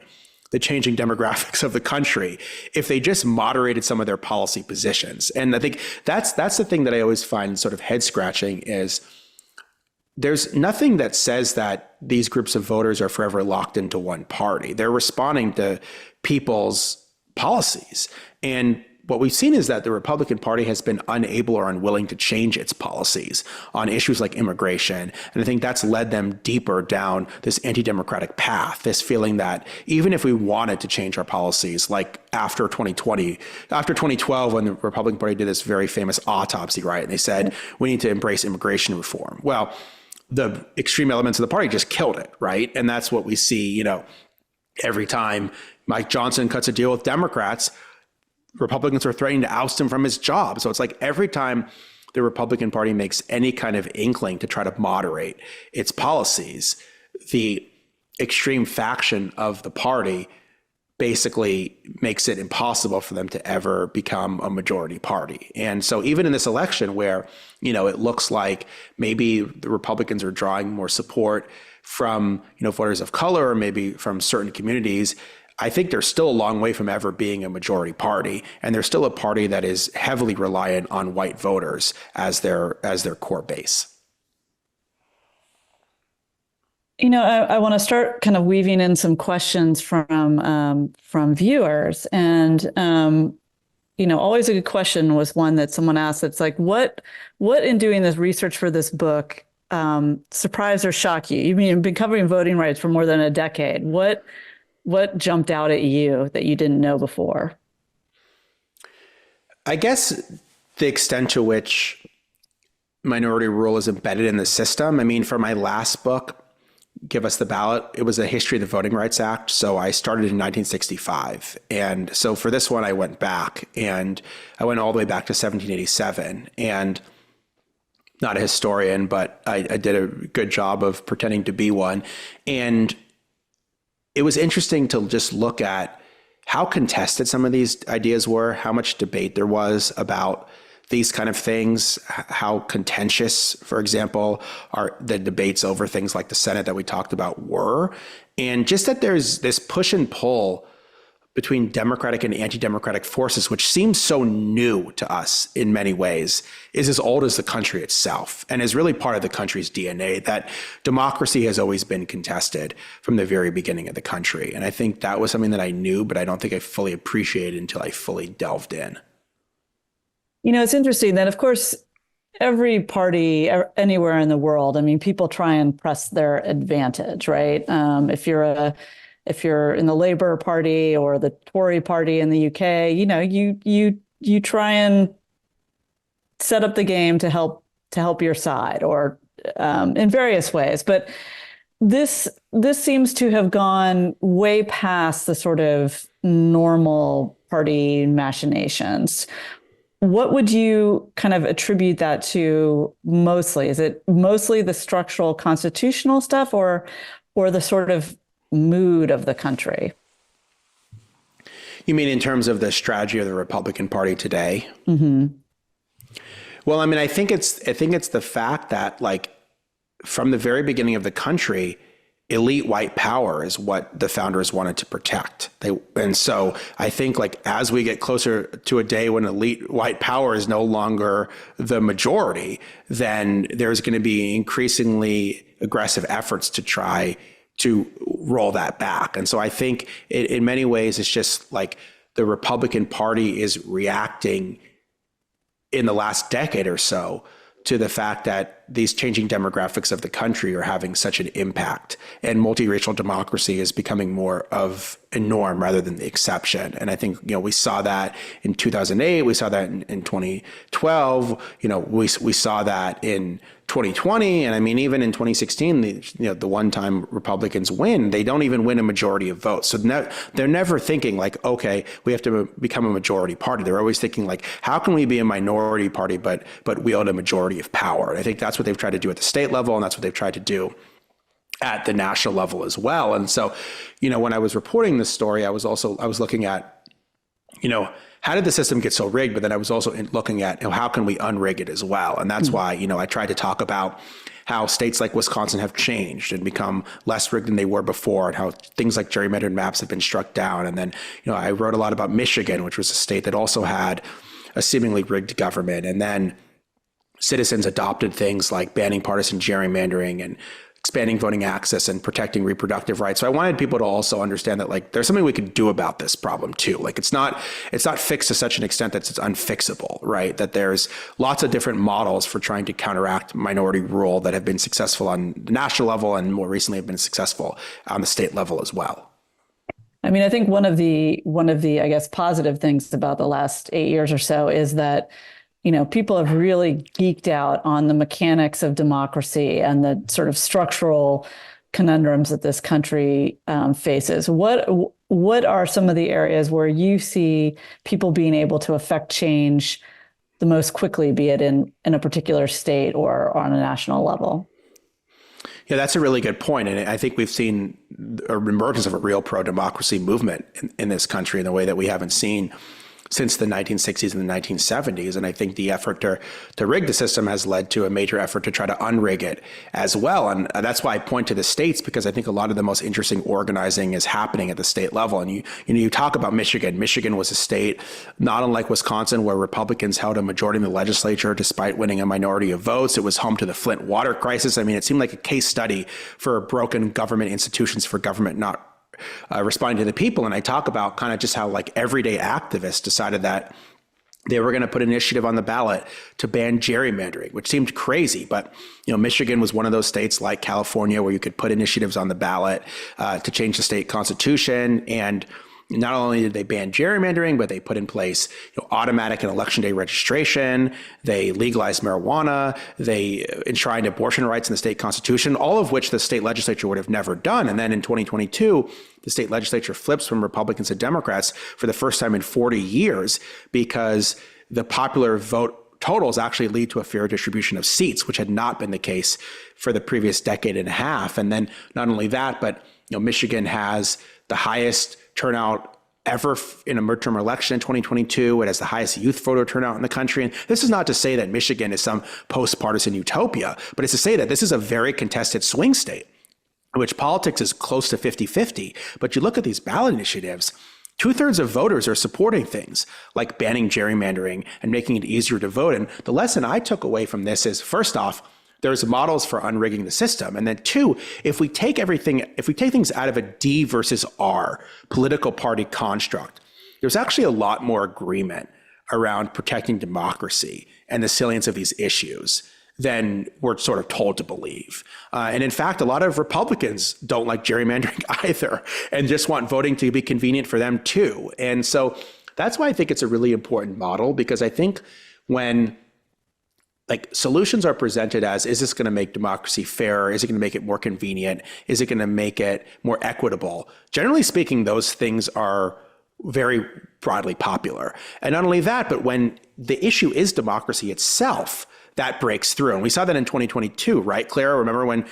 the changing demographics of the country if they just moderated some of their policy positions. And I think that's the thing that I always find sort of head scratching, is there's nothing that says that these groups of voters are forever locked into one party. They're responding to people's policies. And what we've seen is that the Republican Party has been unable or unwilling to change its policies on issues like immigration. And I think that's led them deeper down this anti-democratic path, this feeling that even if we wanted to change our policies, like after 2012, when the Republican Party did this very famous autopsy, right? And they said, we need to embrace immigration reform. Well, the extreme elements of the party just killed it, right? And that's what we see, every time Mike Johnson cuts a deal with Democrats, Republicans are threatening to oust him from his job. So it's like every time the Republican Party makes any kind of inkling to try to moderate its policies, the extreme faction of the party basically makes it impossible for them to ever become a majority party. And so even in this election where, it looks like maybe the Republicans are drawing more support from, voters of color, or maybe from certain communities, I think they're still a long way from ever being a majority party, and they're still a party that is heavily reliant on white voters as their core base. I want to start kind of weaving in some questions from viewers, and always a good question was one that someone asked. It's like, what in doing this research for this book surprised or shocked you? You've been covering voting rights for more than a decade. What jumped out at you that you didn't know before? I guess the extent to which minority rule is embedded in the system. I mean, for my last book, Give Us the Ballot, it was a history of the Voting Rights Act. So I started in 1965. And so for this one, I went back, and I went all the way back to 1787. And not a historian, but I did a good job of pretending to be one. And it was interesting to just look at how contested some of these ideas were, how much debate there was about these kind of things, how contentious, for example, are the debates over things like the Senate that we talked about were, and just that there's this push and pull between democratic and anti-democratic forces, which seems so new to us in many ways, is as old as the country itself and is really part of the country's DNA, that democracy has always been contested from the very beginning of the country. And I think that was something that I knew, but I don't think I fully appreciated until I fully delved in. It's interesting that, of course, every party anywhere in the world, I mean, people try and press their advantage, right? If you're in the Labour Party or the Tory Party in the UK, you try and set up the game to help your side, or in various ways. But this seems to have gone way past the sort of normal party machinations. What would you kind of attribute that to mostly? Is it mostly the structural constitutional stuff, or the sort of mood of the country? You mean in terms of the strategy of the Republican Party today? Mm-hmm. Well, I mean, I think it's the fact that, like, from the very beginning of the country, elite white power is what the founders wanted to protect. And so I think, like, as we get closer to a day when elite white power is no longer the majority, then there's going to be increasingly aggressive efforts to try to roll that back. And so I think in many ways, it's just like the Republican Party is reacting in the last decade or so to the fact that these changing demographics of the country are having such an impact, and multiracial democracy is becoming more of a norm rather than the exception. And I think, we saw that in 2008, we saw that in 2012, we saw that in 2020. And I mean, even in 2016, the one time Republicans win, they don't even win a majority of votes. So they're never thinking like, okay, we have to become a majority party. They're always thinking like, how can we be a minority party, but wield a majority of power? And I think that's what they've tried to do at the state level, and that's what they've tried to do at the national level as well. And so, when I was reporting this story, I was looking at, how did the system get so rigged? But then I was also looking at, how can we unrig it as well? And that's why, I tried to talk about how states like Wisconsin have changed and become less rigged than they were before, and how things like gerrymandered maps have been struck down. And then, I wrote a lot about Michigan, which was a state that also had a seemingly rigged government. And then citizens adopted things like banning partisan gerrymandering and expanding voting access and protecting reproductive rights. So I wanted people to also understand that, like, there's something we can do about this problem too. Like, it's not fixed to such an extent that it's unfixable, right? That there's lots of different models for trying to counteract minority rule that have been successful on the national level, and more recently have been successful on the state level as well. I mean, I think one of the, I guess, positive things about the last 8 years or so is that people have really geeked out on the mechanics of democracy and the sort of structural conundrums that this country faces. What are some of the areas where you see people being able to affect change the most quickly, be it in a particular state or on a national level? Yeah, that's a really good point. And I think we've seen an emergence of a real pro-democracy movement in this country in a way that we haven't seen since the 1960s and the 1970s. And I think the effort to rig the system has led to a major effort to try to unrig it as well. And that's why I point to the states, because I think a lot of the most interesting organizing is happening at the state level. And you talk about Michigan. Michigan was a state, not unlike Wisconsin, where Republicans held a majority in the legislature despite winning a minority of votes. It was home to the Flint water crisis. I mean, it seemed like a case study for broken government institutions, for government not responding to the people. And I talk about kind of just how, like, everyday activists decided that they were going to put an initiative on the ballot to ban gerrymandering, which seemed crazy. But, Michigan was one of those states like California where you could put initiatives on the ballot to change the state constitution. And not only did they ban gerrymandering, but they put in place automatic and election day registration. They legalized marijuana. They enshrined abortion rights in the state constitution, all of which the state legislature would have never done. And then in 2022, the state legislature flips from Republicans to Democrats for the first time in 40 years, because the popular vote totals actually lead to a fair distribution of seats, which had not been the case for the previous decade and a half. And then not only that, but Michigan has the highest turnout ever in a midterm election in 2022. It has the highest youth voter turnout in the country. And this is not to say that Michigan is some post-partisan utopia, but it's to say that this is a very contested swing state, in which politics is close to 50-50. But you look at these ballot initiatives, 2/3 of voters are supporting things like banning gerrymandering and making it easier to vote. And the lesson I took away from this is, first off, there's models for unrigging the system. And then two, if we take things out of a D versus R political party construct, there's actually a lot more agreement around protecting democracy and the salience of these issues than we're sort of told to believe. And in fact, a lot of Republicans don't like gerrymandering either and just want voting to be convenient for them too. And so that's why I think it's a really important model, because I think when solutions are presented as, is this going to make democracy fairer? Is it going to make it more convenient? Is it going to make it more equitable? Generally speaking, those things are very broadly popular. And not only that, but when the issue is democracy itself, that breaks through. And we saw that in 2022, right, Clara? Remember when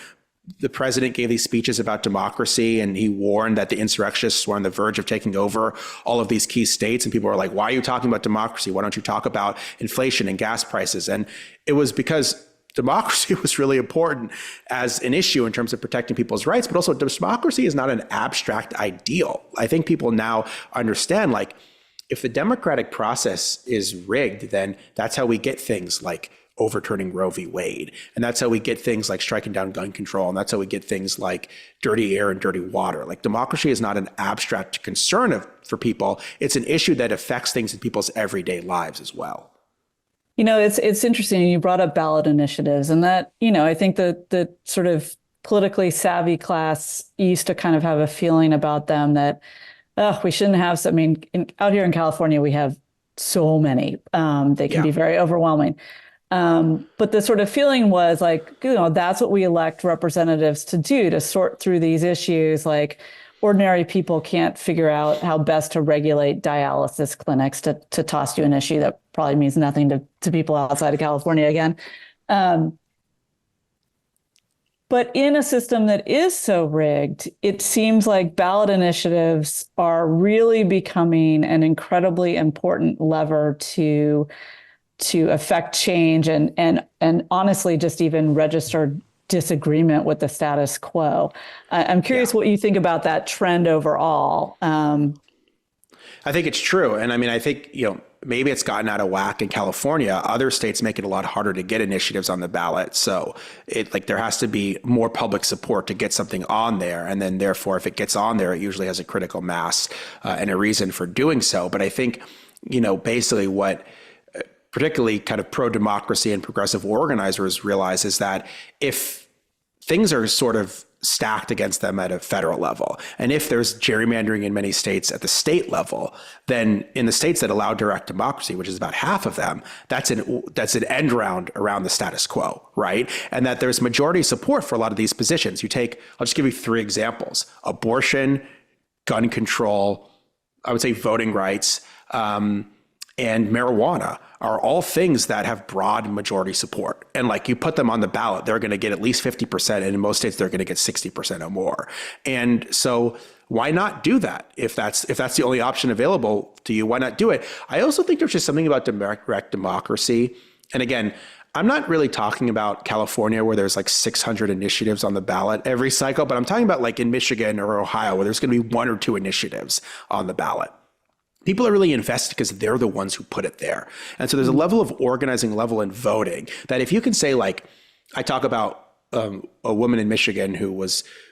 the president gave these speeches about democracy and he warned that the insurrectionists were on the verge of taking over all of these key states, and people were like, why are you talking about democracy? Why don't you talk about inflation and gas prices? And it was because democracy was really important as an issue in terms of protecting people's rights, but also democracy is not an abstract ideal. I think people now understand, if the democratic process is rigged, then that's how we get things like overturning Roe v. Wade. And that's how we get things like striking down gun control. And that's how we get things like dirty air and dirty water. Democracy is not an abstract concern for people. It's an issue that affects things in people's everyday lives as well. It's interesting. You brought up ballot initiatives, and that, I think the sort of politically savvy class used to kind of have a feeling about them that, we shouldn't have so. Out here in California, we have so many. They can be very overwhelming. But the sort of feeling was that's what we elect representatives to do, to sort through these issues. Ordinary people can't figure out how best to regulate dialysis clinics, to toss you an issue that probably means nothing to people outside of California again. But in a system that is so rigged, it seems like ballot initiatives are really becoming an incredibly important lever to affect change and honestly just even registered disagreement with the status quo. I'm curious what you think about that trend overall. I think it's true. And I think, maybe it's gotten out of whack in California. Other states make it a lot harder to get initiatives on the ballot. So there has to be more public support to get something on there. And then therefore, if it gets on there, it usually has a critical mass and a reason for doing so. But I think, basically what particularly kind of pro-democracy and progressive organizers realize is that if things are sort of stacked against them at a federal level, and if there's gerrymandering in many states at the state level, then in the states that allow direct democracy, which is about half of them, that's an end round around the status quo, right? And that there's majority support for a lot of these positions. I'll just give you 3 examples: abortion, gun control, I would say voting rights, and marijuana are all things that have broad majority support. And you put them on the ballot, they're going to get at least 50%. And in most states, they're going to get 60% or more. And so why not do that? If that's the only option available to you, why not do it? I also think there's just something about direct democracy. And again, I'm not really talking about California where there's 600 initiatives on the ballot every cycle, but I'm talking about in Michigan or Ohio where there's going to be 1 or 2 initiatives on the ballot. People are really invested because they're the ones who put it there. And so there's a level of organizing, level in voting that if you can say, I talk about a woman in Michigan who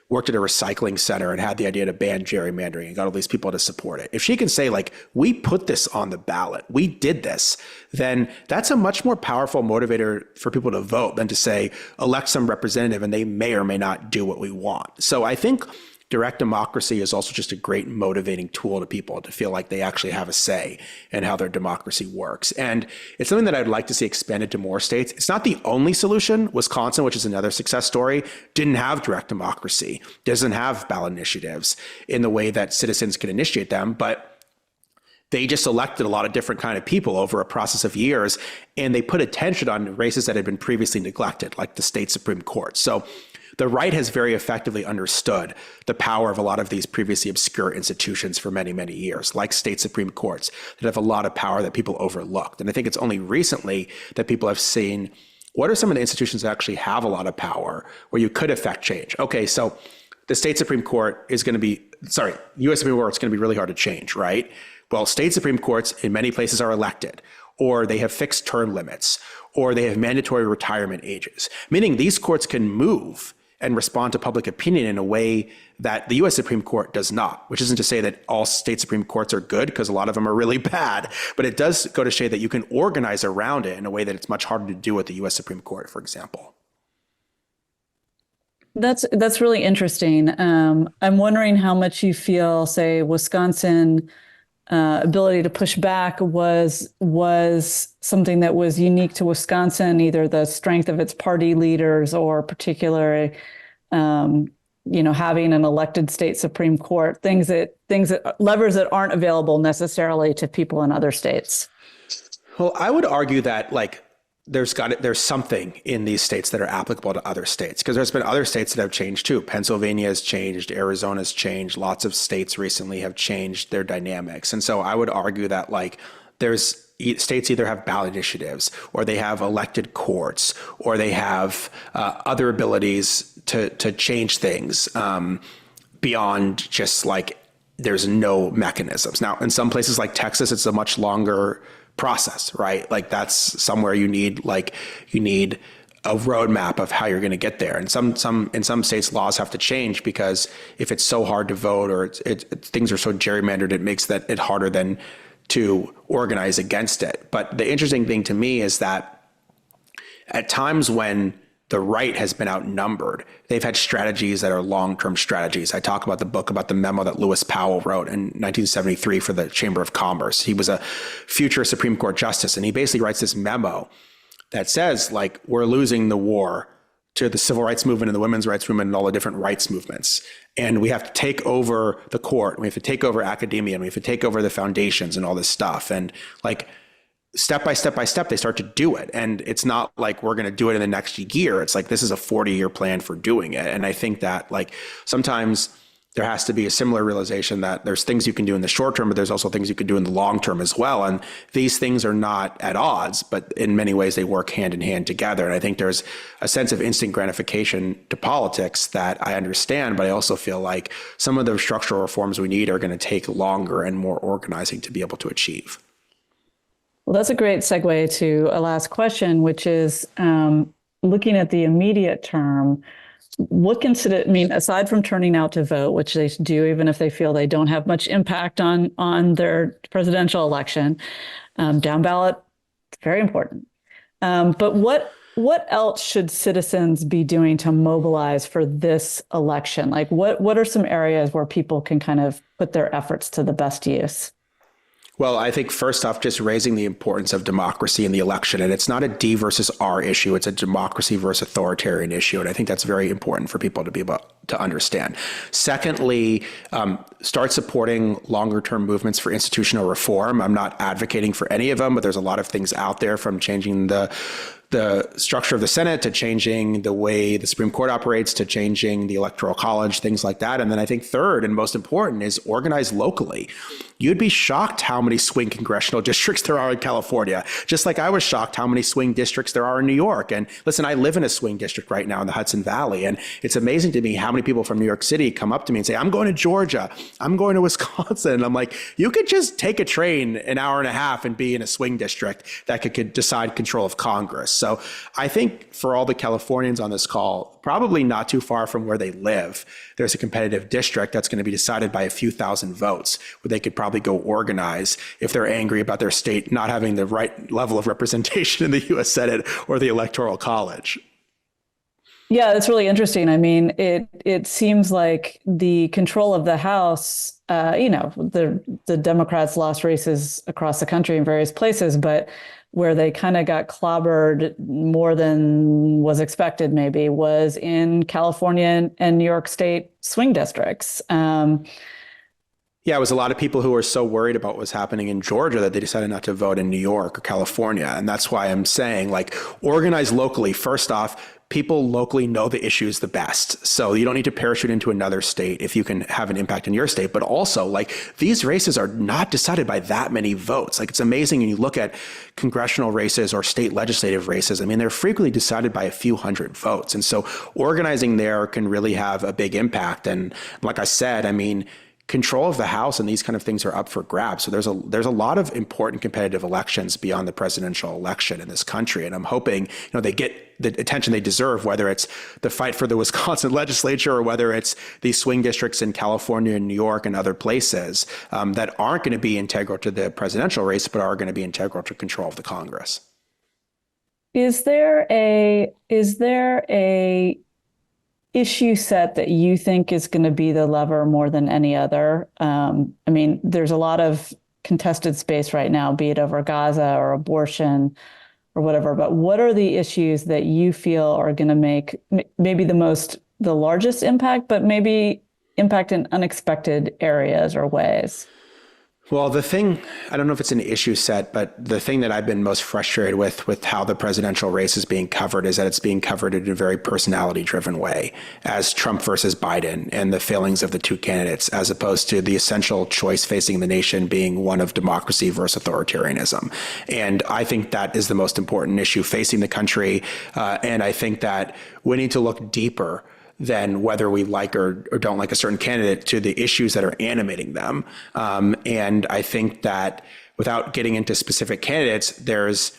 worked at a recycling center and had the idea to ban gerrymandering and got all these people to support it. If she can say, we put this on the ballot, we did this, then that's a much more powerful motivator for people to vote than to say, elect some representative and they may or may not do what we want. So I think direct democracy is also just a great motivating tool to people to feel like they actually have a say in how their democracy works. And it's something that I'd like to see expanded to more states. It's not the only solution. Wisconsin, which is another success story, didn't have direct democracy, doesn't have ballot initiatives in the way that citizens can initiate them, but they just elected a lot of different kind of people over a process of years, and they put attention on races that had been previously neglected, like the state Supreme Court. So the right has very effectively understood the power of a lot of these previously obscure institutions for many, many years, like state Supreme Courts that have a lot of power that people overlooked. And I think it's only recently that people have seen what are some of the institutions that actually have a lot of power where you could affect change. Okay, so the state Supreme Court is going to be, U.S. Supreme Court is going to be really hard to change, right? Well, state Supreme Courts in many places are elected, or they have fixed term limits, or they have mandatory retirement ages, meaning these courts can move and respond to public opinion in a way that the U.S. Supreme Court does not, which isn't to say that all state Supreme Courts are good, because a lot of them are really bad, but it does go to show that you can organize around it in a way that it's much harder to do with the U.S. Supreme Court, for example. That's really interesting. I'm wondering how much you feel, say, Wisconsin ability to push back was something that was unique to Wisconsin, either the strength of its party leaders or particularly, having an elected state Supreme Court, things that levers that aren't available necessarily to people in other states. Well, I would argue that there's something in these states that are applicable to other states, because there's been other states that have changed too. Pennsylvania has changed, Arizona's changed, lots of states recently have changed their dynamics. And so I would argue that there's states either have ballot initiatives, or they have elected courts, or they have other abilities to change things beyond just there's no mechanisms. Now, in some places like Texas, it's a much longer process, right? That's somewhere you need a roadmap of how you're going to get there. And in some states, laws have to change because if it's so hard to vote, or things are so gerrymandered, it makes it harder then to organize against it. But the interesting thing to me is that at times when the right has been outnumbered, they've had strategies that are long-term strategies. I talk about the memo that Lewis Powell wrote in 1973 for the Chamber of Commerce. He was a future Supreme Court justice, and he basically writes this memo that says, we're losing the war to the civil rights movement and the women's rights movement and all the different rights movements. And we have to take over the court, we have to take over academia, and we have to take over the foundations and all this stuff. And step by step, they start to do it. And it's not like we're going to do it in the next year. It's this is a 40-year plan for doing it. And I think that sometimes there has to be a similar realization that there's things you can do in the short term, but there's also things you can do in the long term as well. And these things are not at odds, but in many ways they work hand in hand together. And I think there's a sense of instant gratification to politics that I understand, but I also feel like some of the structural reforms we need are going to take longer and more organizing to be able to achieve. Well, that's a great segue to a last question, which is looking at the immediate term, aside from turning out to vote, which they do, even if they feel they don't have much impact on their presidential election, down ballot, very important. But what else should citizens be doing to mobilize for this election? What are some areas where people can kind of put their efforts to the best use? Well, I think first off, just raising the importance of democracy in the election. And it's not a D versus R issue. It's a democracy versus authoritarian issue. And I think that's very important for people to be able to understand. Secondly, start supporting longer term movements for institutional reform. I'm not advocating for any of them, but there's a lot of things out there, from changing the structure of the Senate to changing the way the Supreme Court operates to changing the Electoral College, things like that. And then I think third and most important is organize locally. You'd be shocked how many swing congressional districts there are in California, just like I was shocked how many swing districts there are in New York. And listen, I live in a swing district right now in the Hudson Valley, and it's amazing to me how many people from New York City come up to me and say, I'm going to Georgia, I'm going to Wisconsin. And I'm like, you could just take a train an hour and a half and be in a swing district that could decide control of Congress. So I think for all the Californians on this call, probably not too far from where they live, there's a competitive district that's going to be decided by a few thousand votes, where they could probably go organize if they're angry about their state not having the right level of representation in the U.S. Senate or the Electoral College. Yeah, that's really interesting. I mean, it seems like the control of the House, the Democrats lost races across the country in various places, but where they kind of got clobbered more than was expected maybe was in California and New York State swing districts. Yeah, it was a lot of people who were so worried about what was happening in Georgia that they decided not to vote in New York or California. And that's why I'm saying, organize locally. First off, people locally know the issues the best. So you don't need to parachute into another state if you can have an impact in your state. But also, like, these races are not decided by that many votes. Like, it's amazing when you look at congressional races or state legislative races. I mean, they're frequently decided by a few hundred votes. And so organizing there can really have a big impact. And like I said, I mean, control of the House and these kind of things are up for grabs. So there's a lot of important competitive elections beyond the presidential election in this country. And I'm hoping, they get the attention they deserve, whether it's the fight for the Wisconsin legislature or whether it's these swing districts in California and New York and other places that aren't going to be integral to the presidential race, but are going to be integral to control of the Congress. Is there a issue set that you think is going to be the lever more than any other? I mean, there's a lot of contested space right now, be it over Gaza or abortion or whatever, but what are the issues that you feel are going to make maybe the largest impact, but maybe impact in unexpected areas or ways? Well, I don't know if it's an issue set, but the thing that I've been most frustrated with how the presidential race is being covered is that it's being covered in a very personality-driven way, as Trump versus Biden and the failings of the two candidates, as opposed to the essential choice facing the nation being one of democracy versus authoritarianism. And I think that is the most important issue facing the country. And I think that we need to look deeper than whether we like or don't like a certain candidate to the issues that are animating them. And I think that without getting into specific candidates, there's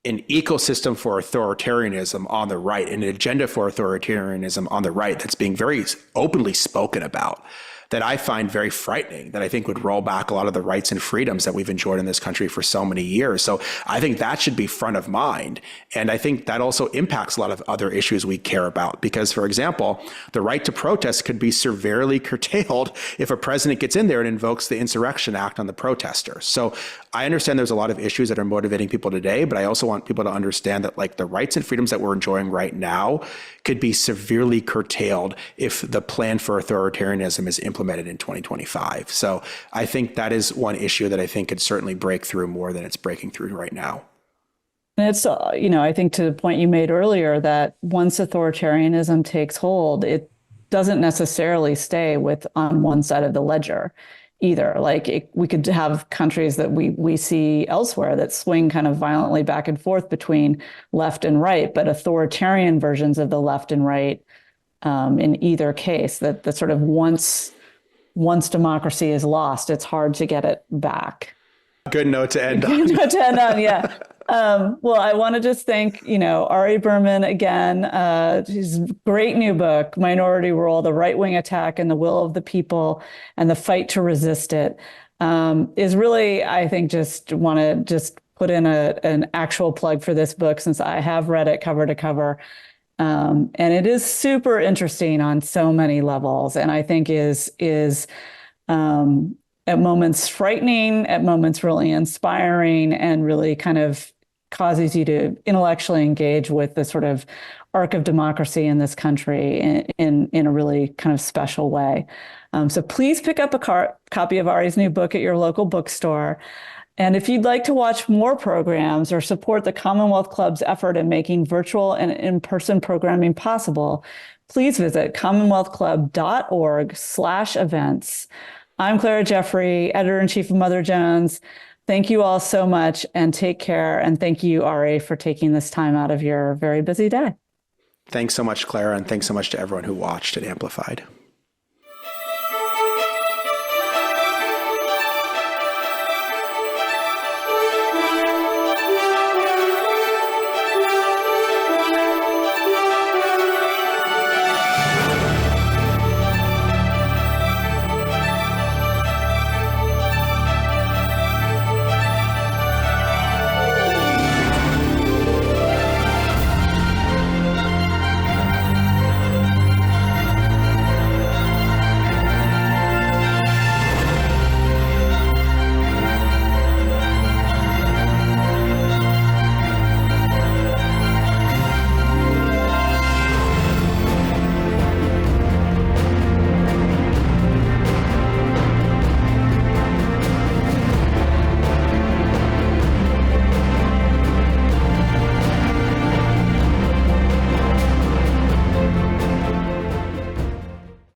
an ecosystem for authoritarianism on the right, an agenda for authoritarianism on the right that's being very openly spoken about, that I find very frightening, that I think would roll back a lot of the rights and freedoms that we've enjoyed in this country for so many years. So I think that should be front of mind. And I think that also impacts a lot of other issues we care about. Because, for example, the right to protest could be severely curtailed if a president gets in there and invokes the Insurrection Act on the protesters. So I understand there's a lot of issues that are motivating people today, but I also want people to understand that, like, the rights and freedoms that we're enjoying right now could be severely curtailed if the plan for authoritarianism is implemented in 2025. So I think that is one issue that I think could certainly break through more than it's breaking through right now. And it's, I think to the point you made earlier, that once authoritarianism takes hold, it doesn't necessarily stay on one side of the ledger either. Like, we could have countries that we see elsewhere that swing kind of violently back and forth between left and right, but authoritarian versions of the left and right in either case, that sort of once democracy is lost, it's hard to get it back. Good note to end on. Good note to end on, yeah. Well, I want to just thank, Ari Berman again. His great new book, Minority Rule, The Right-Wing Attack and the Will of the People and the Fight to Resist It, is really, I think, just want to just put in an actual plug for this book, since I have read it cover to cover. And it is super interesting on so many levels. And I think is at moments frightening, at moments really inspiring, and really kind of causes you to intellectually engage with the sort of arc of democracy in this country in a really kind of special way. So please pick up a copy of Ari's new book at your local bookstore. And if you'd like to watch more programs or support the Commonwealth Club's effort in making virtual and in-person programming possible, please visit commonwealthclub.org/events. I'm Clara Jeffrey, editor-in-chief of Mother Jones. Thank you all so much, and take care. And thank you, Ari, for taking this time out of your very busy day. Thanks so much, Clara, and thanks so much to everyone who watched and amplified.